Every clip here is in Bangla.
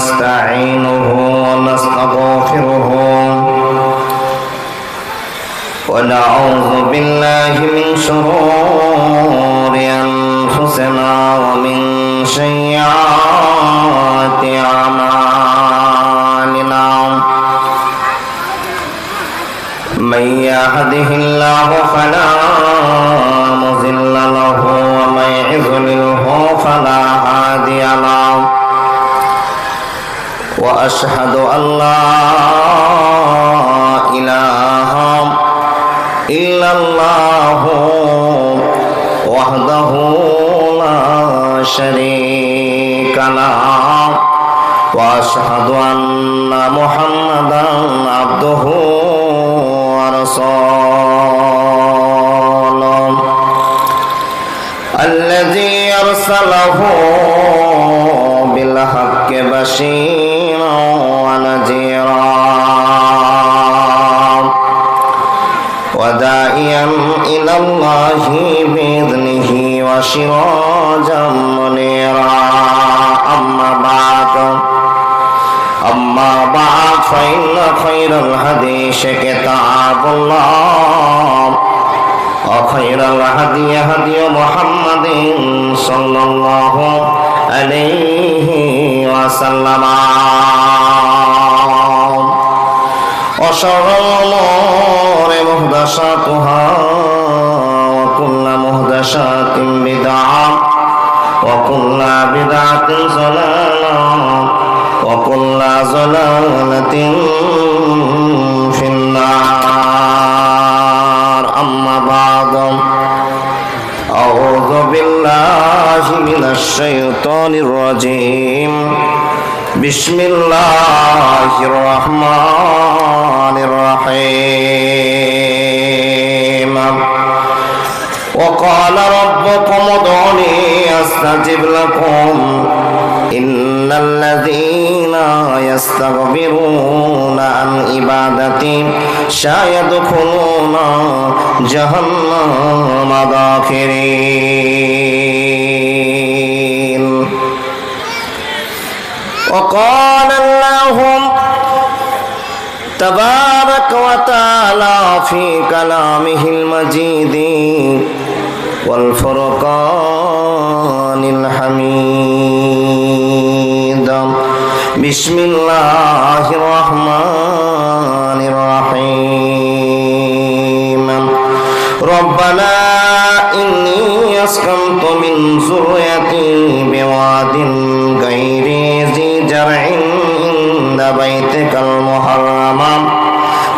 ونستعينه ونستغفره ونعوذ بالله من شرور أنفسنا ومن سيئات أعمالنا من يهده الله فلا مضل له ومن يضلله فلا هادي له وأشهد أن لا إله إلا الله وحده لا شريك له وأشهد أن محمدا عبده ورسوله الذي أرسله بالحق بشيرا ونذيرا وداعيا إلى الله بإذنه وسراجا منيرا أما بعد فإن خير الحديث كتاب الله وخير الهدي هدي محمد صلى الله عليه وسلم وشر الأمور محدثاتها وكل محدثات بدعة وكل بدعة ضلالة وكل ضلالة في النار أما بعد أعوذ بالله من الشيطان الرجيم بسم الله الرحمن الرحيم وقال ربكم ادعوني أستجب لكم إن الذين يستكبرون عن عبادتي سيدخلون جهنم داخرين وقال الله تبارك وتعالى في كلامه المجيد والفرقان الحميد بسم الله الرحمن الرحيم ربنا إني أسكنت من ذريتي بواد غير ذي زرع عند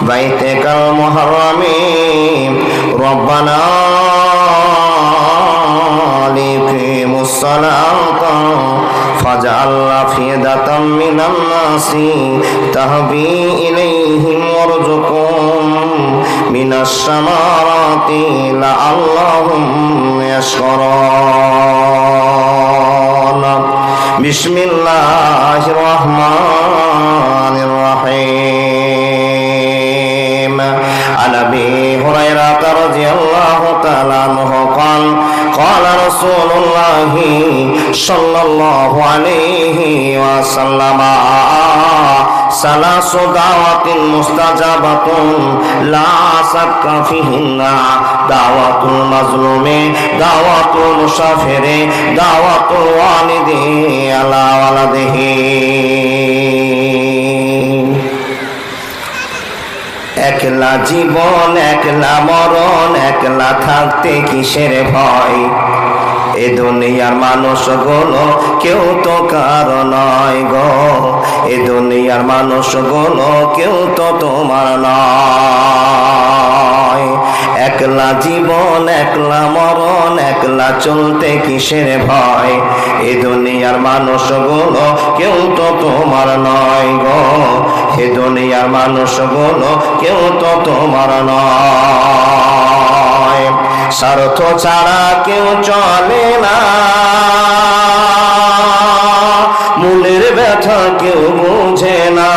بيتك المحرم ربنا ليقيموا الصلاة فاجعل أفئدة من الناس تهوي إليهم وارزقهم من الثمرات لعلهم يشكرون بسم الله الرحمن الرحيم عن أبي هريرة رضي الله تعالى عنه قال رسول الله صلى الله عليه وسلم ثلاث دعوات مستجابة لا شك فيهن دعوة المظلوم دعوة المسافر دعوة الوالد على ولده একলা জীবন একলা মরণ একলা থাকতে কিসের ভয় এ দুনিয়ার মানুষগুলো কেউ তো কারো নয় গো এ দুনিয়ার মানুষগুলো কেউ তো তোমার নয় একলা জীবন একলা মরণ একলা চলতে কিসের ভয় এ দুনিয়ার মানুষগুলো কেউ তো তোমার নয় গো এ দুনিয়ার মানুষগুলো কেউ তো তোমার নয় স্বার্থ ছাড়া কেউ চলে না মূলের ব্যথা কেউ বুঝে না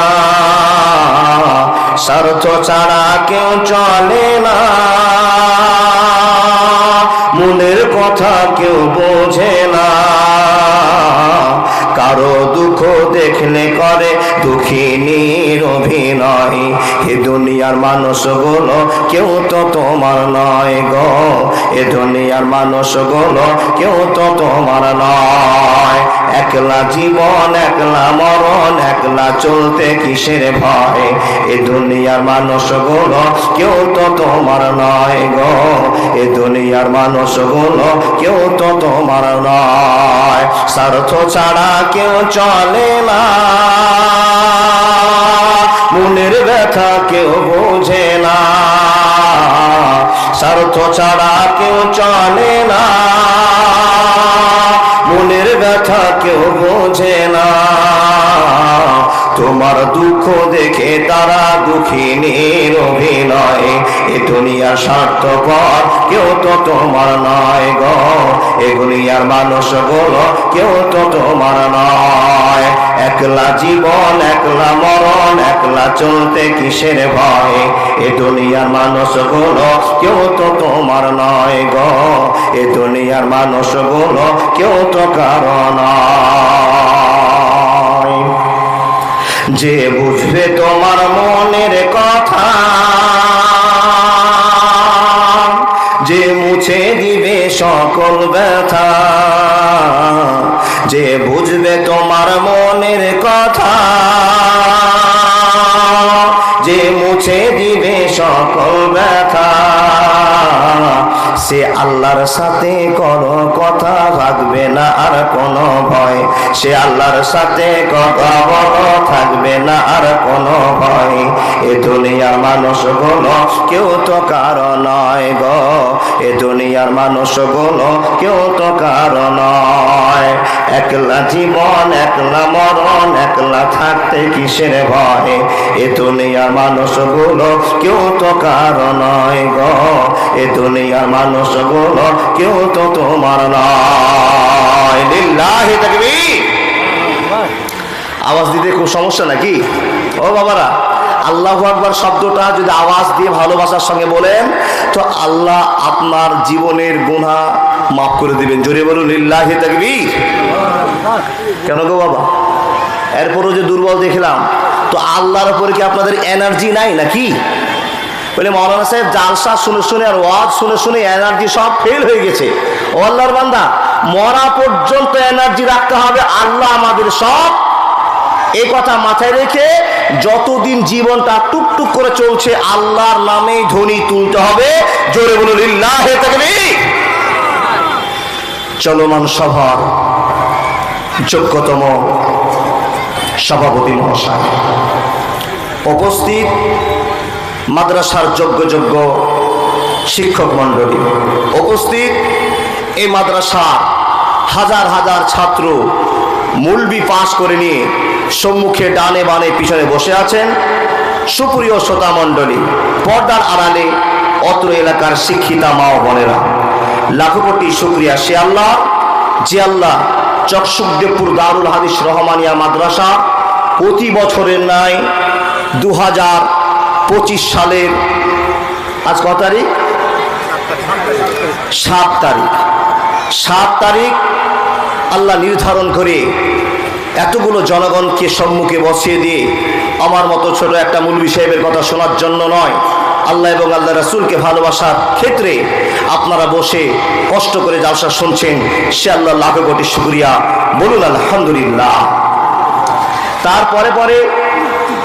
স্বার্থ ছাড়া কেউ চলে না মনের কথা কেউ বোঝে না, কারো দুঃখ দেখলে করে দুঃখিনীর অভিনয়। এ দুনিয়ার মানুষগুলো কেউ তো তোমার নয় গো, এ দুনিয়ার মানুষগুলো কেউ তো তোমার নয়। একলা জীবন একলা মরণ, একলা চলতে কিসের ভয়। এ দুনিয়ার মানুষগুলো কেউ তো তোমার নয় গো, এ দুনিয়ার মানুষগুলো কেউ তো তোমার নয়। স্বার্থ ছাড়া কেউ চলে না, মনের ব্যথা কেউ বোঝে না। স্বার্থ ছাড়া কেউ চলে না, মনের ব্যথা কেউ বোঝে না। তোমার দুঃখ দেখে তারা দুঃখিনীর অভিনয়। এ দুনিয়ার স্বার্থপর কেউ তো তোমার নয় গো, এ দুনিয়ার মানুষগুলো কেউ তো তোমার নয়। একলা জীবন একলা মরণ, একলা চলতে কিসের ভয়। এ দুনিয়ার মানুষগুলো কেউ তো তোমার নয় গো, এ দুনিয়ার মানুষগুলো কেউ তো কারো নয়। যে বুঝবে তোমার মনের কথা, যে মুছে দিবে সকল ব্যথা। যে বুঝবে তোমার মনের কথা, যে মুছে দিবে সকল ব্যথা। সে আল্লাহর সাথে কোনো কথা থাকবে না আর কোনো ভয়। সে আল্লাহর সাথে কথা বলো, থাকবে না আর কোনো ভয়। এ দুনিয়ার মানুষগুলো কেউ তো কারো নয় গো, এ দুনিয়ার মানুষগুলো কেউ তো কারো নয়। একলা জীবন একলা মরণ, একলা থাকতে কিসের ভয়। এ দুনিয়ার মানুষগুলো কেউ তো কারো নয় গো, এ দুনিয়ার মানুষগুলো কেউ তো তোমার নয়। লিল্লাহি তাকবীর। আওয়াজ দিতে খুব সমস্যা নাকি ও বাবারা? আল্লাহু আকবার শব্দটা যদি আওয়াজ দিয়ে ভালোবাসার সঙ্গে বলেন তো আল্লাহ আপনার জীবনের গুনাহ মাফ করে দিবেন। জোরে বলুন লিল্লাহি তাকবীর। কেন গো বাবা? এরপরও যে দুর্বল দেখলাম, তো আল্লাহর উপরে কি আপনাদের এনার্জি নাই নাকি? বলে মৌলানা সাহেব জালসা শুনে শুনে আর ওয়াজ শুনে শুনে এনার্জি সব ফেল হয়ে গেছে। ও আল্লাহর বান্দা, মরা পর্যন্ত এনার্জি রাখতে হবে, আল্লাহ আমাদের সব। এই কথা মাথায় রেখে যতদিন জীবনটা টুকটুক করে চলছে আল্লাহর নামেই ধ্বনি তুলতে হবে। জোরে বলুন লিল্লাহি তাকবীর। চলমান সভার যোগ্যতম সভাপতি মহাশয়, উপস্থিত মাদ্রাসার যোগ্য যোগ্য শিক্ষক মণ্ডলী, উপস্থিত এই মাদ্রাসার হাজার হাজার ছাত্র মৌলবি পাশ করে নিয়ে সম্মুখে ডানে বানে পিছনে বসে আছেন, সুপ্রিয় শ্রোতা মণ্ডলী, পর্দার আড়ালে অত্র এলাকার শিক্ষিতা মা ও বোনেরা, লাখো কোটি শুকরিয়া সে আল্লাহ যে আল্লাহ চকসুকদেবপুর দারুল হাদিস রহমানিয়া মাদ্রাসা প্রতি বছরের ন্যায় 2025 সালের আজ কত তারিখ? 7 তারিখ আল্লাহ নির্ধারণ করে এতগুলো জনগণকে সম্মুখে বসিয়ে দিয়ে আমার মতো ছোট একটা মৌলভী সাহেবের কথা শোনার জন্য নয়, আল্লাহ এবং আল্লাহ রাসূলকে ভালোবাসার ক্ষেত্রে আপনারা বসে কষ্ট করে জালসা শুনছেন, সে আল্লাহ লাখো কোটি শুকরিয়া। বলুন আলহামদুলিল্লাহ। তারপরে পরে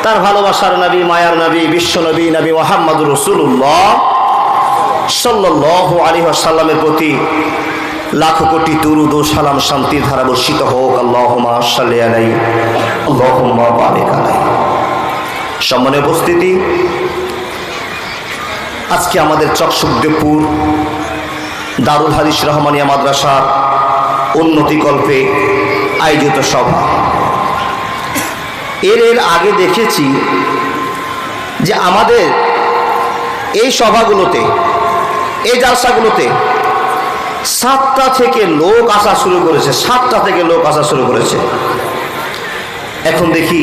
তার ভালোবাসার নবী, মায়ার নবী, বিশ্ব নবী, নবী মুহাম্মদুর রাসূলুল্লাহ সাল্লাল্লাহু আলাইহি ওয়াসাল্লামের প্রতি লাখো কোটি দুরূদ ও সালাম শান্তি ধারা বর্ষিত হোক। আল্লাহুম্মা সাল্লি আলাইহি আল্লাহুম্মা বারিক আলাইহি। সম্মানিত উপস্থিতি, আজকে আমাদের চকসুকদেবপুর দারুল হাদিস রহমানিয়া মাদ্রাসার উন্নতিকল্পে আয়োজিত সভা। এর আগে দেখেছি যে আমাদের এই সভাগুলোতে, এই জালসাগুলোতে 7টা থেকে লোক আসা শুরু করেছে, 7টা থেকে লোক আসা শুরু করেছে। এখন দেখি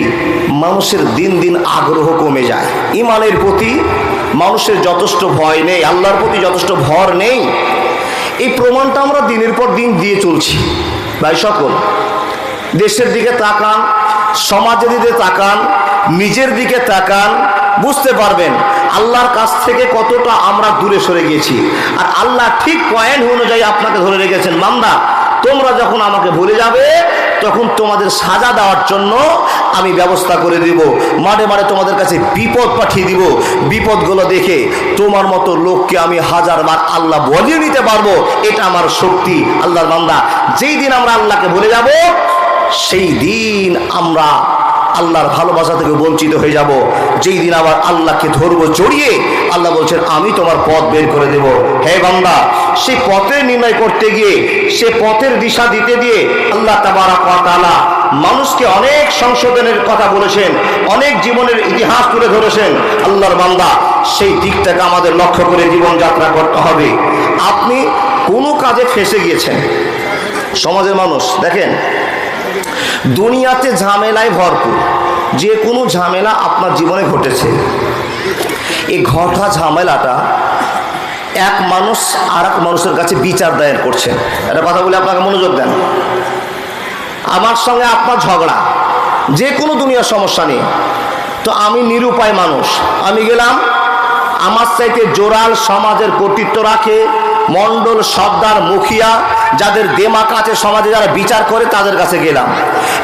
মানুষের দিন দিন আগ্রহ কমে যায়, ইমানের প্রতি মানুষের যথেষ্ট ভয় নেই, আল্লাহর প্রতি যথেষ্ট ভর নেই। এই প্রমাণটা আমরা দিনের পর দিন দিয়ে চলছি। ভাই সকল, দেশের দিকে তাকান, সমাজের দিকে তাকান, নিজের দিকে তাকান, বুঝতে পারবেন আল্লাহর কাছ থেকে কতটা আমরা দূরে সরে গেছি। আর আল্লাহ ঠিক পয়েন্ট অনুযায়ী আপনাকে ধরে রেখেছেন, বান্দা তোমরা যখন আমাকে ভুলে যাবে তখন তোমাদের সাজা দেওয়ার জন্য আমি ব্যবস্থা করে দিব, মাঠে মাঠে তোমাদের কাছে বিপদ পাঠিয়ে দিব। বিপদগুলো দেখে তোমার মতো লোককে আমি হাজারবার আল্লাহ বলিয়ে নিতে পারবো, এটা আমার শক্তি। আল্লাহর বান্দা, যেই দিন আমরা আল্লাহকে ভুলে যাব সেই দিন আমরা আল্লাহর ভালোবাসা থেকে বঞ্চিত হয়ে যাব। যেই দিন আবার আল্লাহকে ধরবো জড়িয়ে, আল্লাহ বলছেন আমি তোমার পথ বের করে দেব। হে বান্দা, সেই পথের নির্ণয় করতে গিয়ে, সে পথের দিশা দিতে দিয়ে আল্লাহ তাবারাক ওয়া তাআলা মানুষকে অনেক সংশোধনের কথা বলেছেন, অনেক জীবনের ইতিহাস তুলে ধরেছেন। আল্লাহর বান্দা, সেই দিকটাকে আমাদের লক্ষ্য করে জীবনযাত্রা করতে হবে। আপনি কোনো কাজে ফেঁসে গিয়েছেন, সমাজের মানুষ দেখেন দুনিয়াতে ঝামেলায় ভরপুর, যে কোনো ঝামেলা আপনার জীবনে ঘটেছে। এই ঘটা ঝামেলাটা এক মানুষ আর এক মানুষের কাছে বিচার দায়ের করছে। একটা কথা বলে আপনাকে মনোযোগ দেন। আমার সঙ্গে আপনার ঝগড়া, যে কোনো দুনিয়ার সমস্যা নিয়ে, তো আমি নিরুপায় মানুষ, আমি গেলাম আমার চাইতে জোরাল সমাজের কর্তৃত্ব রাখে মণ্ডল সর্দার মুখিয়া যাদের দেমাক আছে সমাজে, যারা বিচার করে তাদের কাছে গেলাম।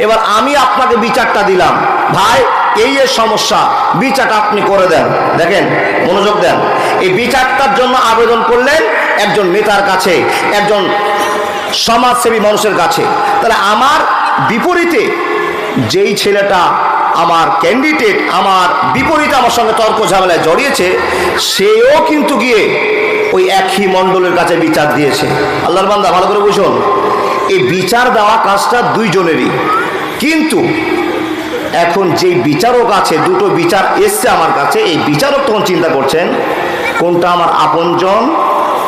এবার আমি আপনাকে বিচারটা দিলাম, ভাই এই সমস্যা, বিচারটা আপনি করে দেন। দেখেন, মনোযোগ দেন। এই বিচারটার জন্য আবেদন করলেন একজন নেতার কাছে, একজন সমাজসেবী মানুষের কাছে। তাহলে আমার বিপরীতে যেই ছেলেটা আমার ক্যান্ডিডেট, আমার বিপরীতে আমার সঙ্গে তর্ক ঝামেলায় জড়িয়েছে, সেও কিন্তু গিয়ে ওই একই মণ্ডলের কাছে বিচার দিয়েছে। আল্লাহর বান্দা ভালো করে বুঝুন, এই বিচার দেওয়া কাজটা দুইজনেরই। কিন্তু এখন যেই বিচারক আছে, দুটো বিচার এসছে আমার কাছে, এই বিচারক তখন চিন্তা করছেন কোনটা আমার আপনজন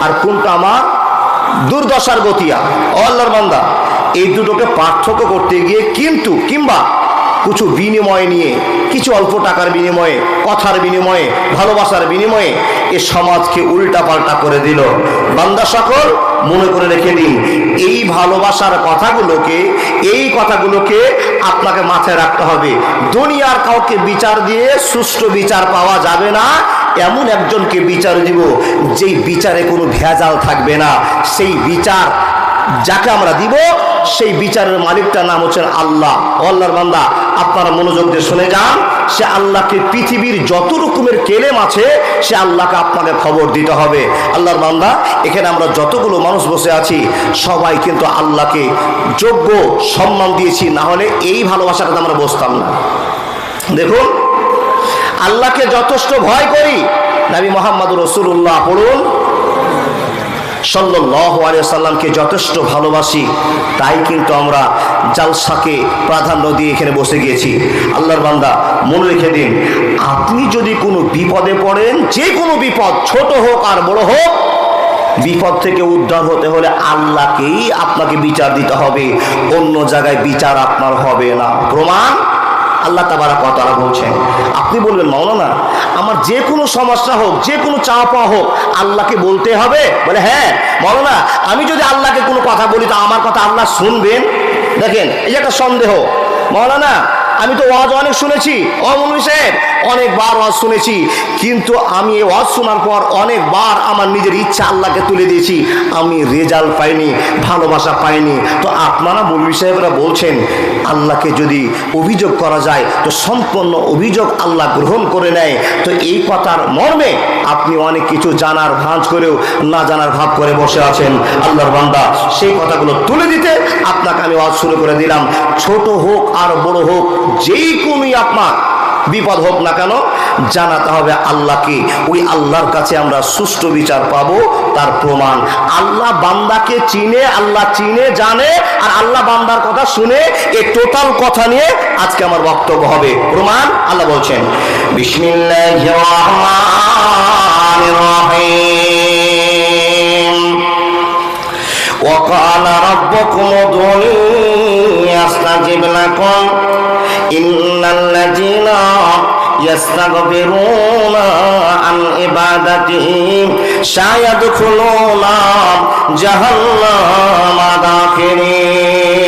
আর কোনটা আমার দুর্দশার গতিয়া। আল্লাহর বান্দা, এই দুটোকে পার্থক্য করতে গিয়ে কিন্তু কিংবা কিছু বিনিময় নিয়ে, কিছু অল্প টাকার বিনিময়ে, কথার বিনিময়ে, ভালোবাসার বিনিময়ে এ সমাজকে উল্টা পাল্টা করে দিল। বান্দা সকল মনে করে রেখে দিন, এই ভালোবাসার কথাগুলোকে, এই কথাগুলোকে আপনাকে মাথায় রাখতে হবে। দুনিয়ার কাউকে বিচার দিয়ে সুষ্ঠু বিচার পাওয়া যাবে না। এমন একজনকে বিচার দিব যেই বিচারে কোনো ভেজাল থাকবে না। সেই বিচার যাকে আমরা দিব, সেই বিচারের মালিকটার নাম হচ্ছেন আল্লাহ। আল্লাহর বান্দা, আপনারা মনোযোগ দিয়ে শুনে যান। সে আল্লাহকে, পৃথিবীর যত রকমের কেলেম আছে সে আল্লাহকে আপনাকে খবর দিতে হবে। আল্লাহর বান্দা, এখানে আমরা যতগুলো মানুষ বসে আছি সবাই কিন্তু আল্লাহকে যোগ্য সম্মান দিয়েছি, না হলে এই ভালোবাসাটা আমরা বসতাম না। দেখুন, আল্লাহকে যথেষ্ট ভয় করি, নবী মুহাম্মদ রাসূলুল্লাহ পড়ুন সাল্লাল্লাহু আলাইহি ওয়াসাল্লামকে যথেষ্ট ভালোবাসি, তাই কিন্তু আমরা জালসাকে প্রাধান্য দিয়ে এখানে বসে গিয়েছি। আল্লাহর বান্দা, মনে রেখে দিন, আপনি যদি কোনো বিপদে পড়েন, যে কোনো বিপদ ছোট হোক আর বড় হোক, বিপদ থেকে উদ্ধার হতে হলে আল্লাহকেই আপনাকে বিচার দিতে হবে, অন্য জায়গায় বিচার আপনার হবে না। প্রমাণ আল্লাহ তাবারাক ওয়া তাআলা বলছেন। আপনি বলবেন, মাওলানা আমার যে কোনো সমস্যা হোক, যে কোনো চাওয়া পাওয়া হোক, আল্লাহকে বলতে হবে? বলে হ্যাঁ মাওলানা, আমি যদি আল্লাহকে কোনো কথা বলি তো আমার কথা আল্লাহ শুনবেন? দেখেন, এই একটা সন্দেহ। মাওলানা আমি তো ওয়াজ অনেক শুনেছি, মৌলভী সাহেব অনেকবার ওয়াজ শুনেছি, কিন্তু আমি এই ওয়াজ শোনার পর অনেকবার আমার নিজের ইচ্ছা আল্লাহকে তুলে দিয়েছি, আমি রেজাল্ট পাইনি, ভালোবাসা পাইনি। তো আপনারা মৌলভী সাহেবরা বলছেন আল্লাহকে যদি অভিযোগ করা যায় তো সম্পূর্ণ অভিযোগ আল্লাহ গ্রহণ করে নেয়। তো এই কথার মর্মে আপনি অনেক কিছু জানার ভাঁজ করেও না জানার ভাব করে বসে আছেন। আল্লাহর বান্দা, সেই কথাগুলো তুলে দিতে আপনাকে আমি ওয়াজ শুরু করে দিলাম। ছোট হোক আর বড় হোক, যেই কোনই আপনার বিপদ হোক না কেন, জানাতে হবে আল্লাহকে। ওই আল্লাহর কাছে আমরা সুষ্ঠু বিচার পাবো। তার প্রমাণ আল্লাহ বান্দাকে চিনে, আল্লাহ চিনে জানে, আর আল্লাহ বান্দার কথা শুনে। এই টোটাল কথা নিয়ে আজকে আমার বক্তব্য হবে। প্রমাণ আল্লাহ বলছেন, বিসমিল্লাহির রহমানির রহিম, وقال ربكم ادعوني أستجب لكم إن الذين ইয়াস্তাগফিরুনা আন ইবাদাতিহি সায়াদখুলুনা জাহান্নামা দাখিরিন।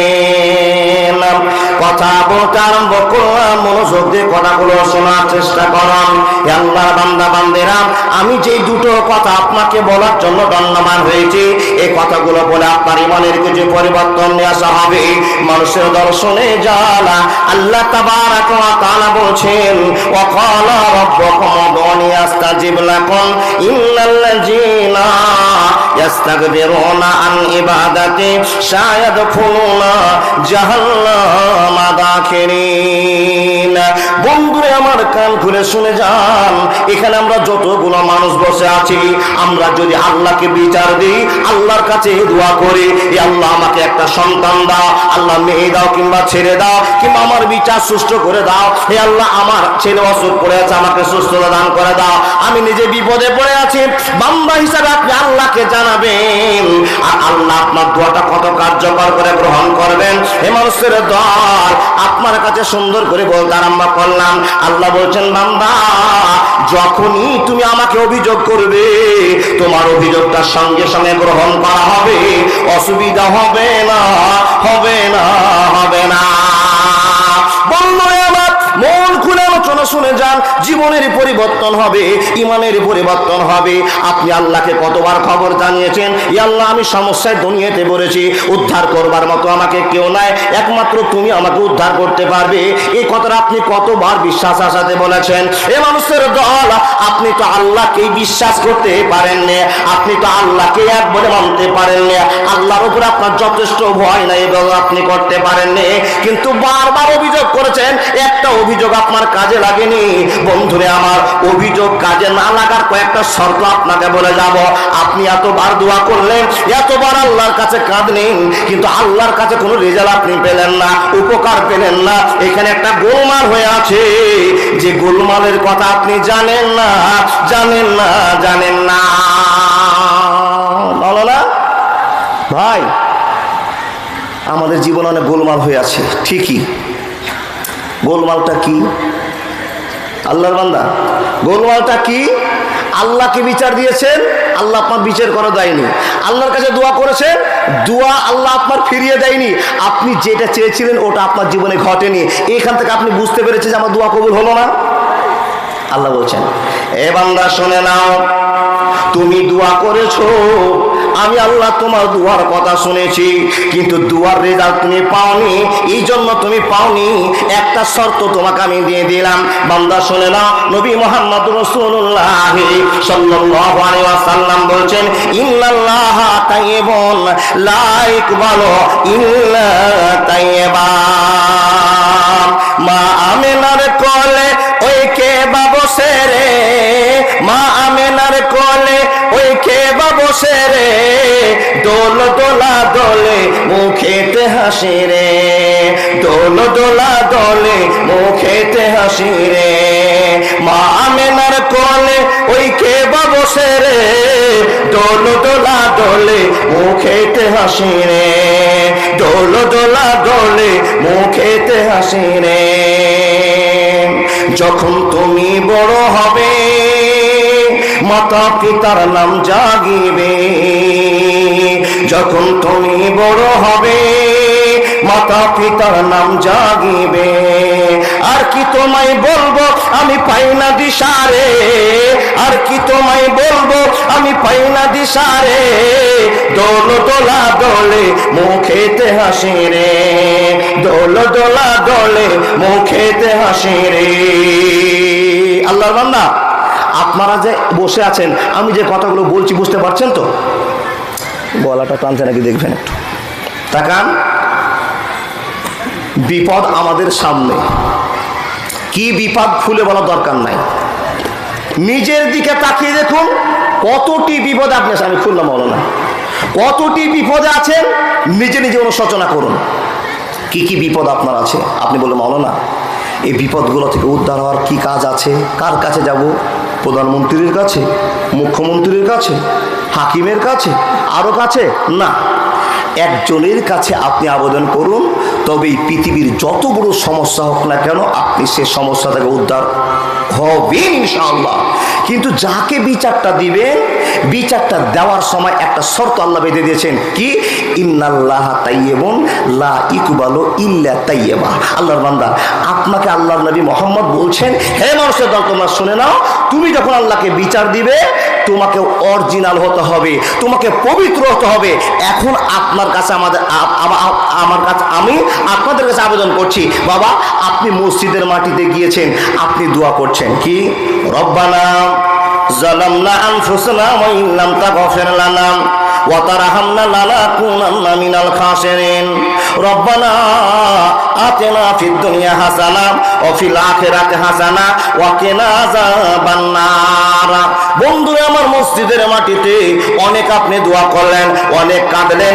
কথা বলতে আরম্ভ করলাম, মনোযোগ দিয়ে কথাগুলো শোনার চেষ্টা করুন। হে আল্লাহর বান্দা বান্দেরা, আমি যে দুটো কথা আপনাকে বলার জন্য দণ্ডমান হয়েছি, এই কথাগুলো বলে আপনার ইমানের কিছু পরিবর্তন নিয়ে আসা হবে। মানুষের দর্শনে জানা আল্লাহ তাবারাক ওয়া তাআলা বলছেন, ওয়া ক্বালা রাব্বুকুম উদউনি আস্তাজিব লাকুম ইন্নাল্লাযীনা ইয়াস্তাকবিরুনা আন ইবাদাতি সায়াদখুলুনা জাহান্নামা দাখিরিন। বন্ধুরা আমার, কান খুলে শুনে যান, এখানে আমরা যতগুলো মানুষ বসে আছি, আমরা যদি আল্লাহকে বিচার দিই, আল্লাহর কাছে দোয়া করি, এ আল্লাহ আমাকে একটা সন্তান দাও, আল্লাহ মেয়ে দাও কিংবা ছেড়ে দাও, কিংবা আমার বিচার সুষ্ঠু করে দাও, হে আল্লাহ আমার ছেলে অসুখ পড়ে আছে, আমাকে সুস্থতা দান করে দাও, আমি নিজে বিপদে পড়ে আছি, বান্দা হিসাবে আপনি আল্লাহকে জানাবেন, আর আল্লাহ আপনার দোয়াটা কত কার্যকর করে গ্রহণ করবেন। হে মানুষের দল, আপনার কাছে সুন্দর করে বলতে আরম্ভ করলাম, আল্লাহ বলছেন, বান্দা যখনই তুমি আমাকে অভিযোগ করবে, তোমার অভিযোগটার সঙ্গে সঙ্গে গ্রহণ করা হবে, অসুবিধা হবে না, হবে না, হবে না। বন্ধুরা আমার, মন খুলে আলোচনা শুনে যান, জীবনের পরিবর্তন হবে, ইমানের পরিবর্তন হবে। আপনি আল্লাহকে কতবার খবর জানিয়েছেন, ইয়া আল্লাহ আমি সমস্যায় দুনিয়াতে পড়েছি, উদ্ধার করবার মতো আমাকে কেউ নাই, একমাত্র তুমি আমাকে উদ্ধার করতে পারবে। এই কথাটা আপনি কতবার বিশ্বাসের সাথে বলেছেন। এ মানুষের দল, আপনি তো আল্লাহকেই বিশ্বাস করতে পারেন না, আপনি তো আল্লাহকে এক বলে মানতে পারেন না, আল্লাহর উপর আপনার যথেষ্ট ভয় নাই এবং আপনি করতে পারেন না, কিন্তু বারবার অভিযোগ করেছেন, একটা অভিযোগ আপনার কাজে লাগেনি। বন্ধুরে আমার, অভিযোগ কাজে না লাগার কয়েকটা শর্ত আপনাকে বলে যাব। আপনি এতবার দোয়া করলেন, এতবার আল্লাহর কাছে কাঁদলেন, কিন্তু আল্লাহর কাছে কোনো রেজাল্ট আপনি পেলেন না, উপকার পেলেন না। এখানে একটা গোলমাল হয়ে আছে, যে গোলমালের কথা আপনি জানেন না, জানেন না, জানেন না। বলো না ভাই, আমাদের জীবনে অনেক গোলমাল হয়ে আছে, ঠিকই। গোলমালটা কি? আল্লাহর বান্দা, গোলমালটা কি? আল্লাহকে বিচার দিয়েছেন, আল্লাহ আপনার বিচার করা দেয়নি। আল্লাহর কাছে দোয়া করেছেন, দোয়া আল্লাহ আপনার ফিরিয়ে দেয়নি। আপনি যেটা চেয়েছিলেন ওটা আপনার জীবনে ঘটেনি। এখান থেকে আপনি বুঝতে পেরেছেন যে আমার দোয়া কবুল হলো না। আল্লাহ বলছেন, এ বান্দা শুনে নাও, তুমি দোয়া করেছো, আমি আল্লাহ তোমার দুয়ার কথা শুনেছি, কিন্তু দুয়ার রেজাল্ট তুমি পাওনি, এই জন্য তুমি পাওনি। একটা শর্ত তোমাকে আমি দিয়ে দিলাম, বান্দা শুনে নাও। নবী মুহাম্মদ রাসূলুল্লাহ সাল্লাল্লাহু আলাইহি ওয়াসাল্লাম বলছেন, ইন্নাল্লাহা তাইয়্যিবুন লা ইয়াকবালু ইল্লা তাইয়্যিবান। মা আমিনার কোলে ওই কে বসে রে, মা আমিনার কোলে ওই কে বসে রে, দোল দোলা দোলে মুখেতে হাসি রে, দোল দোলা দোলে মুখেতে হাসি রে। মা আমিনার কোলে ওই কে বসে রে, দোল দোলা দোলে মুখেতে হাসি রে, দোল দোলা দোলে মুখেতে হাসি রে। যখন তুমি বড় হবে, মাতা পিতার নাম জাগিবে, যখন তুমি বড় হবে, মাতা পিতার নাম জাগিবে। আর কি তোমায় বলবো আমি পাই না দিশারে, আর কি তোমায় বলবো আমি পাই না দিশারে, দোল দোলা দোলে মুখেতে হাসি রে, দোল দোলা দোলে মুখেতে হাসি রে। আল্লাহর বান্দা, আপনারা যে বসে আছেন, আমি যে কথাগুলো বলছি বুঝতে পারছেন তো? গলাটা টানছে নাকি দেখবেন একটু, তাকান। বিপদ আমাদের সামনে, কি বিপদ খুলে বলার দরকার নাই, নিজের দিকে তাকিয়ে দেখুন কতটি বিপদ আপনি, আমি খুললাম বলো না, কতটি বিপদে আছেন, নিজে নিজে অনুশোচনা করুন। কি কি বিপদ আপনার আছে আপনি বললেন মাওলানা, এই বিপদগুলো থেকে উদ্ধার হওয়ার কি কাজ আছে? কার কাছে যাব? প্রধানমন্ত্রীর কাছে, মুখ্যমন্ত্রীর কাছে, হাকিমের কাছে, আরো কাছে না, একজনের কাছে আপনি আবেদন করুন, তবে এই পৃথিবীর যত বড় সমস্যা হোক না কেন আপনি সে সমস্যা থেকে উদ্ধার হবেন ইনশাআল্লাহ। কিন্তু যাকে বিচারটা দিবেন, বিচারটা দেওয়ার সময় একটা শর্ত আল্লাহ বেঁধে দিয়েছেন, কি? ইন্নাল্লাহ তাইয়্যিবুন লা ইকবালু ইল্লা তাইয়্যিবা। আল্লাহর বান্দা, আপনাকে আল্লাহর নবী মুহাম্মদ বলছেন, হে মানুষের দল, তোমরা শুনে নাও, তুমি যখন আল্লাহকে বিচার দিবে তোমাকে অরিজিনাল হতে হবে, তোমাকে পবিত্র হতে হবে। এখন আপনার কাছে আমার কাছে আমি আপনাদের কাছে আবেদন করছি, বাবা আপনি মসজিদের মাটিতে গিয়েছেন, আপনি দোয়া করছেন কি? রব্বানা যালামনা আনফুসানা ওয়া ইন লাম তাগফির লানা ওয়া তারহামনা লানাকুনান্না মিনাল খাসিরিন। রব্বানা আতিনা ফিদ দুনিয়া হাসানা ওয়া ফিল আখিরাতি হাসানা ওয়া কিনা আযাবান নার। বন্ধুরা আমার, মসজিদের মাটিতে অনেক আপনি দোয়া করলেন, অনেক কাঁদলেন,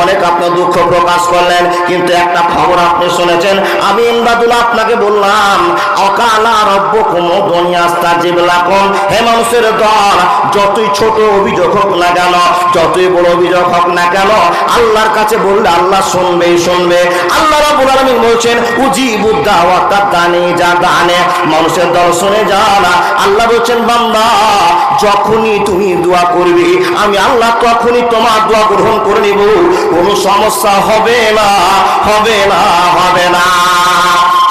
অনেক আপনি দুঃখ প্রকাশ করলেন, কিন্তু একটা খবর আপনি শুনেছেন। আমি ইমদাদুল্লাহ আপনাকে বললাম, অকালা রব্বুকুম দুনিয়া আস্তাজিব লাকুম। হে মানুষের দল, যতই ছোট অভিযোগ হোক না কেন, যতই বড় অভিযোগ হোক না কেন, আল্লাহর কাছে বললে আল্লাহ শুনবেই শুনবে। আল্লাহ রাব্বুল আলামিন বলছেন, উজিবুদ দাওয়াতাদ দানি যা দানে। মানুষের দল শুনে যান, আল্লাহ বলছেন, বান্দা যখনই তুমি দোয়া করবি আমি আল্লাহ তখনই তোমার দোয়া গ্রহণ করে নিব, কোনো সমস্যা হবে না, হবে না, হবে না।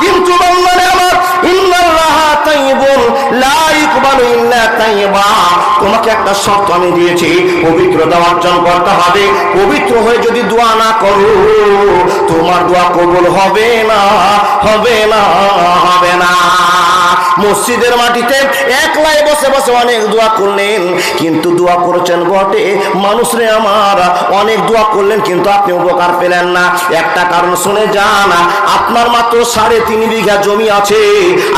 কিন্তু বান্দারে আমার, ইন্নাল্লাহ তাইয়্যিবুন লা ইকবালু ইল্লা তাইয়্যিবা। তোমাকে একটা শর্ত আমি দিয়েছি, পবিত্রতা অর্জন করতে হবে। পবিত্র হয়ে যদি দোয়া না করো তোমার দোয়া কবুল হবে না, হবে না, হবে না। মসজিদের মাটিতে একলাই বসে বসে অনেক দোয়া করলেন, কিন্তু দোয়া করেছেন বটে মানুষরে আমার, অনেক দোয়া করলেন কিন্তু আপনি উপকার পেলেন না। একটা কারণ শুনে যান, আপনার মাত্র 3.5 বিঘা জমি আছে,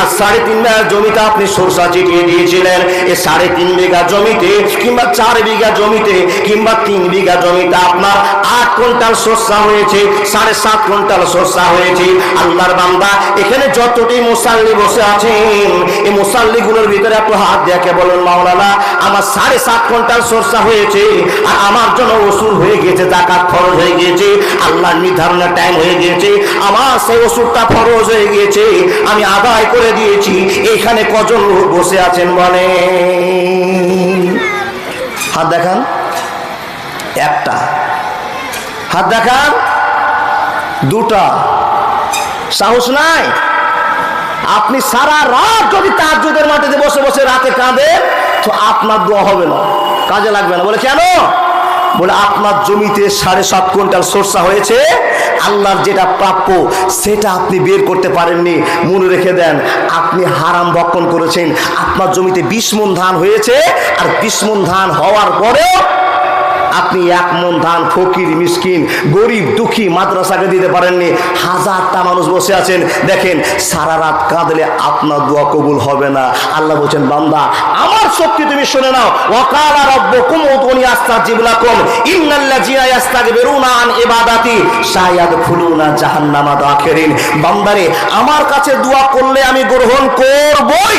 আর 3.5 বিঘা জমিতে আপনি সরষা ছিটিয়ে দিয়েছিলেন। এই 3.5 বিঘা জমিতে কিংবা 4 বিঘা জমিতে কিংবা 3 বিঘা জমিতে আপনার 8 কুইন্টাল সরষা হয়েছে, 7.5 কুইন্টাল সরষা হয়েছে। আল্লাহর বান্দা, এখানে যতটি মুসাল্লি বসে আছেন, এই মুসাল্লিগুলোর ভিতরে একটু হাত দেখে বলেন, মাওলানা আমার 7.5 কুইন্টাল সরষা হয়েছে, আর আমার জন্য ওসুল হয়ে গেছে, যাকাত ফরজ হয়ে গিয়েছে, আল্লাহর নির্ধারণের টাইম হয়ে গিয়েছে, আমার সেই ওসুলটা ফরজ হয়ে গিয়েছে, আমি আদায় করে দিয়েছি। এখানে কজন লোক বসে আছেন বলে? হাত দেখান, একটা হাত দেখান, দুটা। সাহস নাই? আপনি সারা রাত যদি তাহাজ্জুদের মাটিতে বসে বসে রাতে কাঁদেন তো আপনার দোয়া হবে না, কাজে লাগবে না। বলে কেন? বলে আপনার জমিতে 7.5 কুইন্টাল সরষা হয়েছে, আল্লাহর যেটা প্রাপ্য সেটা আপনি বের করতে পারেননি। মনে রেখে দেন, আপনি হারাম ভক্ষণ করেছেন। আপনার জমিতে 20 মণ ধান হয়েছে, আর 20 মণ ধান হওয়ার পরেও আপনি 1 মণ ধান ফকির, মিসকিন, গরিব, দুঃখী মাদ্রাসাকে দিতে পারেননি। হাজারটা মানুষ বসে আছেন, দেখেন সারা রাত কাঁদলে আপনার দোয়া কবুল হবে না। আল্লাহ বলছেন, বান্দা আমার শক্তি তুমি শুনে নাও, ওয়াকালা রাব্বুকুম উদউনি আস্তাজিব লাকুম ইন্নাল্লাযিনা ইস্তাকবিরুনা আন ইবাদাতি সায়াদখুলুনা জাহান্নামা দাখিরিন। বান্দারে, আমার কাছে দোয়া করলে আমি গ্রহণ করবই,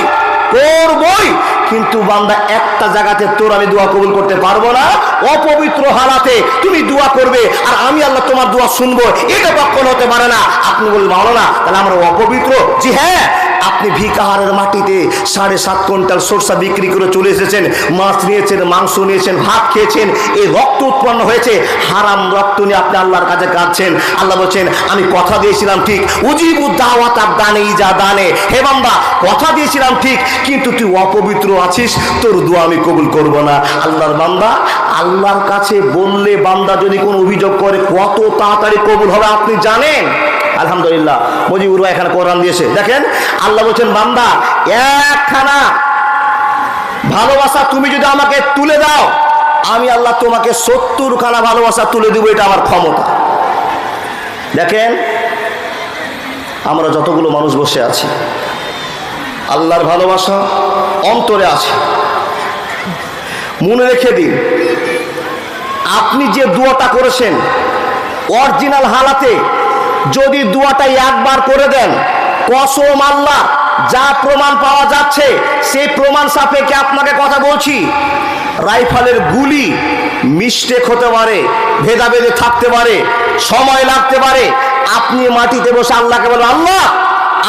কিন্তু বান্দা একটা জায়গাতে তোর আমি দোয়া কবুল করতে পারবো না। অপবিত্র হালাতে তুমি দোয়া করবে আর আমি আল্লাহ তোমার দোয়া শুনবো, এটা কখনো হতে পারে না। আপনি বলবেন, মাওলানা তাহলে আমরা অপবিত্র? জি হ্যাঁ, আপনি ভিকাহারের মাটিতে 7.5 কুইন্টাল সরষা বিক্রি করে চলে এসেছেন, মাছ নিয়েছেন, মাংস নিয়েছেন, ভাত খেয়েছেন, এই রক্ত উৎপন্ন হয়েছে, হারাম রক্ত নিয়ে আপনি আল্লাহর কাছে কাঁদছেন। আল্লাহ বলছেন, আমি কথা দিয়েছিলাম ঠিক, উজিবুদ দাওয়াতাদ দানি যা দানে। হে বান্দা, কথা দিয়েছিলাম ঠিক, কিন্তু তুই অপবিত্র আছিস, তোর দোয়া আমি কবুল করব না। আল্লাহর বান্দা, আল্লাহর কাছে বললে বান্দা যদি কোনো অভিযোগ করে কত তাড়াতাড়ি কবুল হবে আপনি জানেন? আলহামদুলিল্লাহ, মুজিবুর ভাই এখানে কোরআন দিয়েছে, দেখেন আল্লাহ বলছেন, বান্দা একখানা ভালোবাসা তুমি যদি আমাকে তুলে দাও, আমি আল্লাহ তোমাকে 70 খানা ভালোবাসা তুলে দিব, এটা আমার ক্ষমতা। দেখেন আমরা যতগুলো মানুষ বসে আছি, আল্লাহর ভালোবাসা অন্তরে আছে। মনে রেখে দিন, আপনি যে দোয়াটা করেছেন অরিজিনাল হালাতে যদি দোয়াটা একবার করে দেন, কসম আল্লাহ, যা প্রমাণ পাওয়া যাচ্ছে সেই প্রমাণ সাপেক্ষে আপনাকে কথা বলছি, রাইফেলের গুলি মিস্টেক হতে পারে, ভেদাভেদে থাকতে পারে, সময় লাগতে পারে। আপনি মাটিতে বসে আল্লাহকে বলেন, আল্লাহ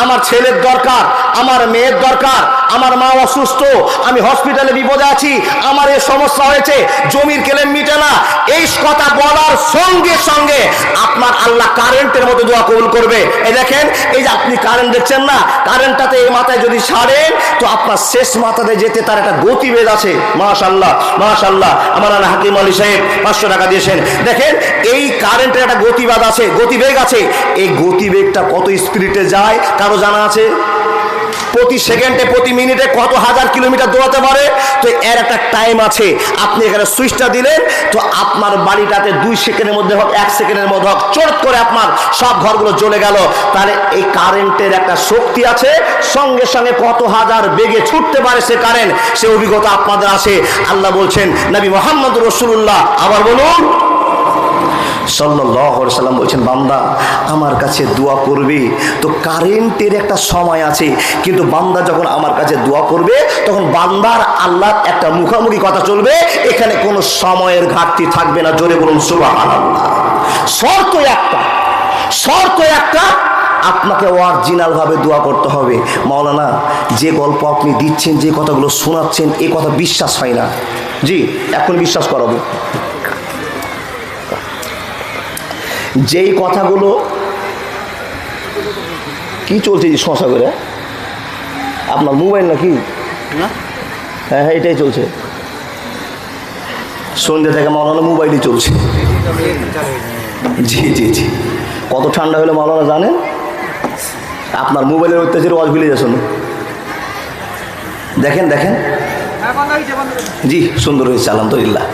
আমার ছেলের দরকার, আমার মেয়ের দরকার, আমার মা অসুস্থ, আমি হসপিটালে বিপদে আছি, আমার এই সমস্যা হয়েছে, জমির ক্লেম মিটে না, এই কথা বলার সঙ্গে সঙ্গে আপনার আল্লাহ কারেন্টের মতো দোয়া কবুল করবে। এই দেখেন, এই যে আপনি কারেন্ট দেখছেন না, কারেন্টটাতে এই মাথায় যদি ছাড়েন তো আপনার শেষ মাথাতে যেতে তার একটা গতিবেগ আছে। মাশাআল্লাহ মাশাআল্লাহ, আমার আল্লাহ হাকিম আলী সাহেব 500 টাকা দিয়েছেন। দেখেন, এই কারেন্টের একটা গতিবেগ আছে, গতিবেগ আছে। এই গতিবেগটা কত স্পিডে যায় কারো জানা আছে? প্রতি সেকেন্ডে প্রতি মিনিটে কত হাজার কিলোমিটার দৌড়াতে পারে। তো এর একটা টাইম আছে। আপনি এখানে সুইচটা দিলেন তো আপনার বাড়িটাতে 2 সেকেন্ডের মধ্যে হোক, 1 সেকেন্ডের মধ্যে হোক, চট করে আপনার সব ঘরগুলো জ্বলে গেল। তাহলে এই কারেন্টের একটা শক্তি আছে, সঙ্গে সঙ্গে কত হাজার বেগে ছুটতে পারে সে কারেন্ট, সে অভিজ্ঞতা আপনাদের আছে। আল্লাহ বলছেন, নবী মুহাম্মদ রাসূলুল্লাহ আবার বলুন সাল্লাল্লাহু আলাইহি সাল্লাম বলছেন, বান্দা আমার কাছে দোয়া করবে তো কারেন্টের একটা সময় আছে, কিন্তু বান্দা যখন আমার কাছে দোয়া করবে তখন বান্দার আল্লাহর একটা মুখামুখি কথা চলবে, এখানে কোনো সময়ের ঘাটতি থাকবে না। জোরে বলুন সুবহানাল্লাহ। শর্ত একটা, আপনাকে অরিজিনাল ভাবে দোয়া করতে হবে। মাওলানা যে গল্প আপনি দিচ্ছেন, যে কথাগুলো শোনাচ্ছেন, এই কথা বিশ্বাস হয় না। জি, এখন বিশ্বাস করাবো। যেই কথাগুলো কি চলছে যে শশা করে আপনার মোবাইল নাকি? হ্যাঁ হ্যাঁ, এটাই চলছে। সন্ধ্যে থেকে মাওলানা মোবাইলই চলছে। জি জি জি, কত ঠান্ডা হলে মাওলানা জানেন? আপনার মোবাইলের অত্যাচারে ওয়াজ ভুলে যাচ্ছেন। দেখেন দেখেন, জি সুন্দর হয়েছে আলহামদুলিল্লাহ।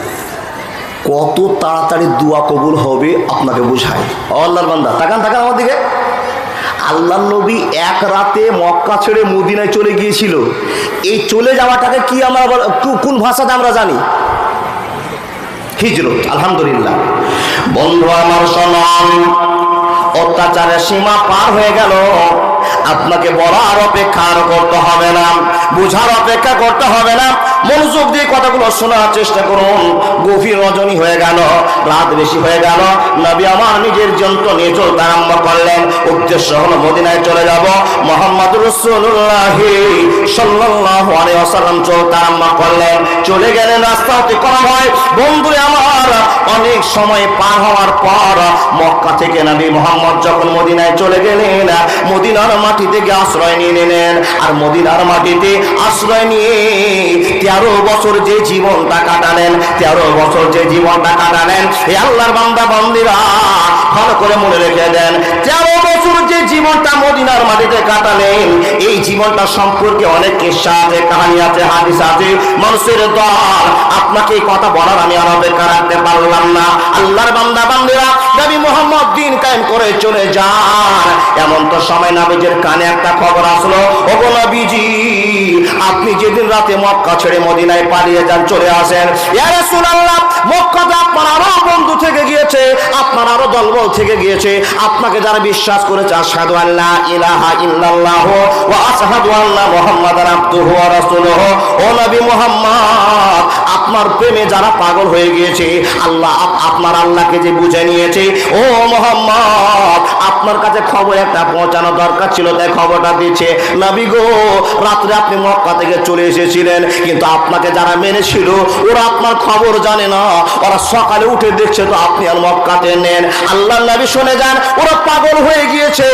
কত তাড়াতাড়ি দোয়া কবুল হবে আপনাকে বোঝায়। আল্লাহর বান্দা তাকান তাকান আমার দিকে। আল্লাহ নবী এক রাতে মক্কা ছেড়ে মদিনায় চলে গিয়েছিল। এই চলে যাওয়াটাকে কি আমরা কোন ভাষাতে আমরা জানি? হিজরত। আলহামদুলিল্লাহ। বন্ধু আমার শোনান, অত্যাচারের সীমা পার হয়ে গেল। আপনাকে বলার অপেক্ষা আর করতে হবে না, বোঝার অপেক্ষা করতে হবে না। মনোযোগ দিয়ে কথাগুলো শোনার চেষ্টা করুন। গভীর রজনী হয়ে গেল, রাত বেশি হয়ে গেল। নবী আমার নিজের যন্ত্র নিয়ে চলতে আরম্ভ করলেন। উদ্দেশ্য হলো মদিনায় চলে যাব। মুহাম্মদুর রাসূলুল্লাহ সাল্লাল্লাহু আলাইহি ওয়াসাল্লাম চলতে আরম্ভ করলেন। চলে গেলেন, রাস্তা অতিক্রম হয়। বন্ধু আমার, অনেক সময় পার হওয়ার পর মক্কা থেকে নবী মুহাম্মদ যখন মদিনায় চলে গেলেন, মদিনার মাটি থেকে আশ্রয় নিয়ে নিলেন। আর মদিনার মাটিতে আশ্রয় নিয়ে 13 বছর যে জীবনটা কাটালেন, 13 বছর যে জীবনটা কাটালেন, এই আল্লাহর বান্দা বান্দীরা ভালো করে মনে রেখে দেন। 13 বছর যে জীবনটা মদিনার মাটিতে কাটালেন, এই জীবনটা সম্পর্কে অনেক কিসসা আছে, কাহিনী আছে, হাদিস আছে, মানুষের দল। আপনাকে এই কথা বলার আমি আর অপেক্ষা রাখতে পারলাম না। আল্লাহর বান্দা বান্দীরা নবী মুহাম্মদ দিন কায়েম করে চলে যান। এমন তো সময় নবীজির কানে একটা খবর আসলো, ওগো নবীজি, আপনি যেদিন রাতে মক্কা ছেড়ে মদিনায় পালিয়ে যান, চলে আসেন। ইয়া রাসূলুল্লাহ, মক্কাতে আপনার আরো বন্ধু থেকে গিয়েছে, আপনার আরো দলবল থেকে গিয়েছে। আপনাকে যারা বিশ্বাস করেছে, আশহাদু আল্লা ইলাহা ইল্লাল্লাহ ওয়া আশহাদু আন্না মুহাম্মাদান আবদুহু ওয়া রাসূলুহু। ও নবী মুহাম্মদ, আপনার প্রেমে যারা পাগল হয়ে গিয়েছে, আল্লাহ আপনার আল্লাহকে যে বুঝে নিয়েছে, ও মুহাম্মদ, আপনার কাছে খবর একটা পৌঁছানো দরকার ছিল, তাই খবরটা দিচ্ছে। নবী গো, রাত্রে আপনি মক্কা থেকে চলে এসেছিলেন, কিন্তু আপনাকে যারা মেরেছিল ওরা আপনার খবর জানে না। ওরা সকালে উঠে দেখছে তো আপনি আর মক্কাতে নেন। আল্লাহর নবী শুনে যান, ওরা পাগল হয়ে গিয়েছে।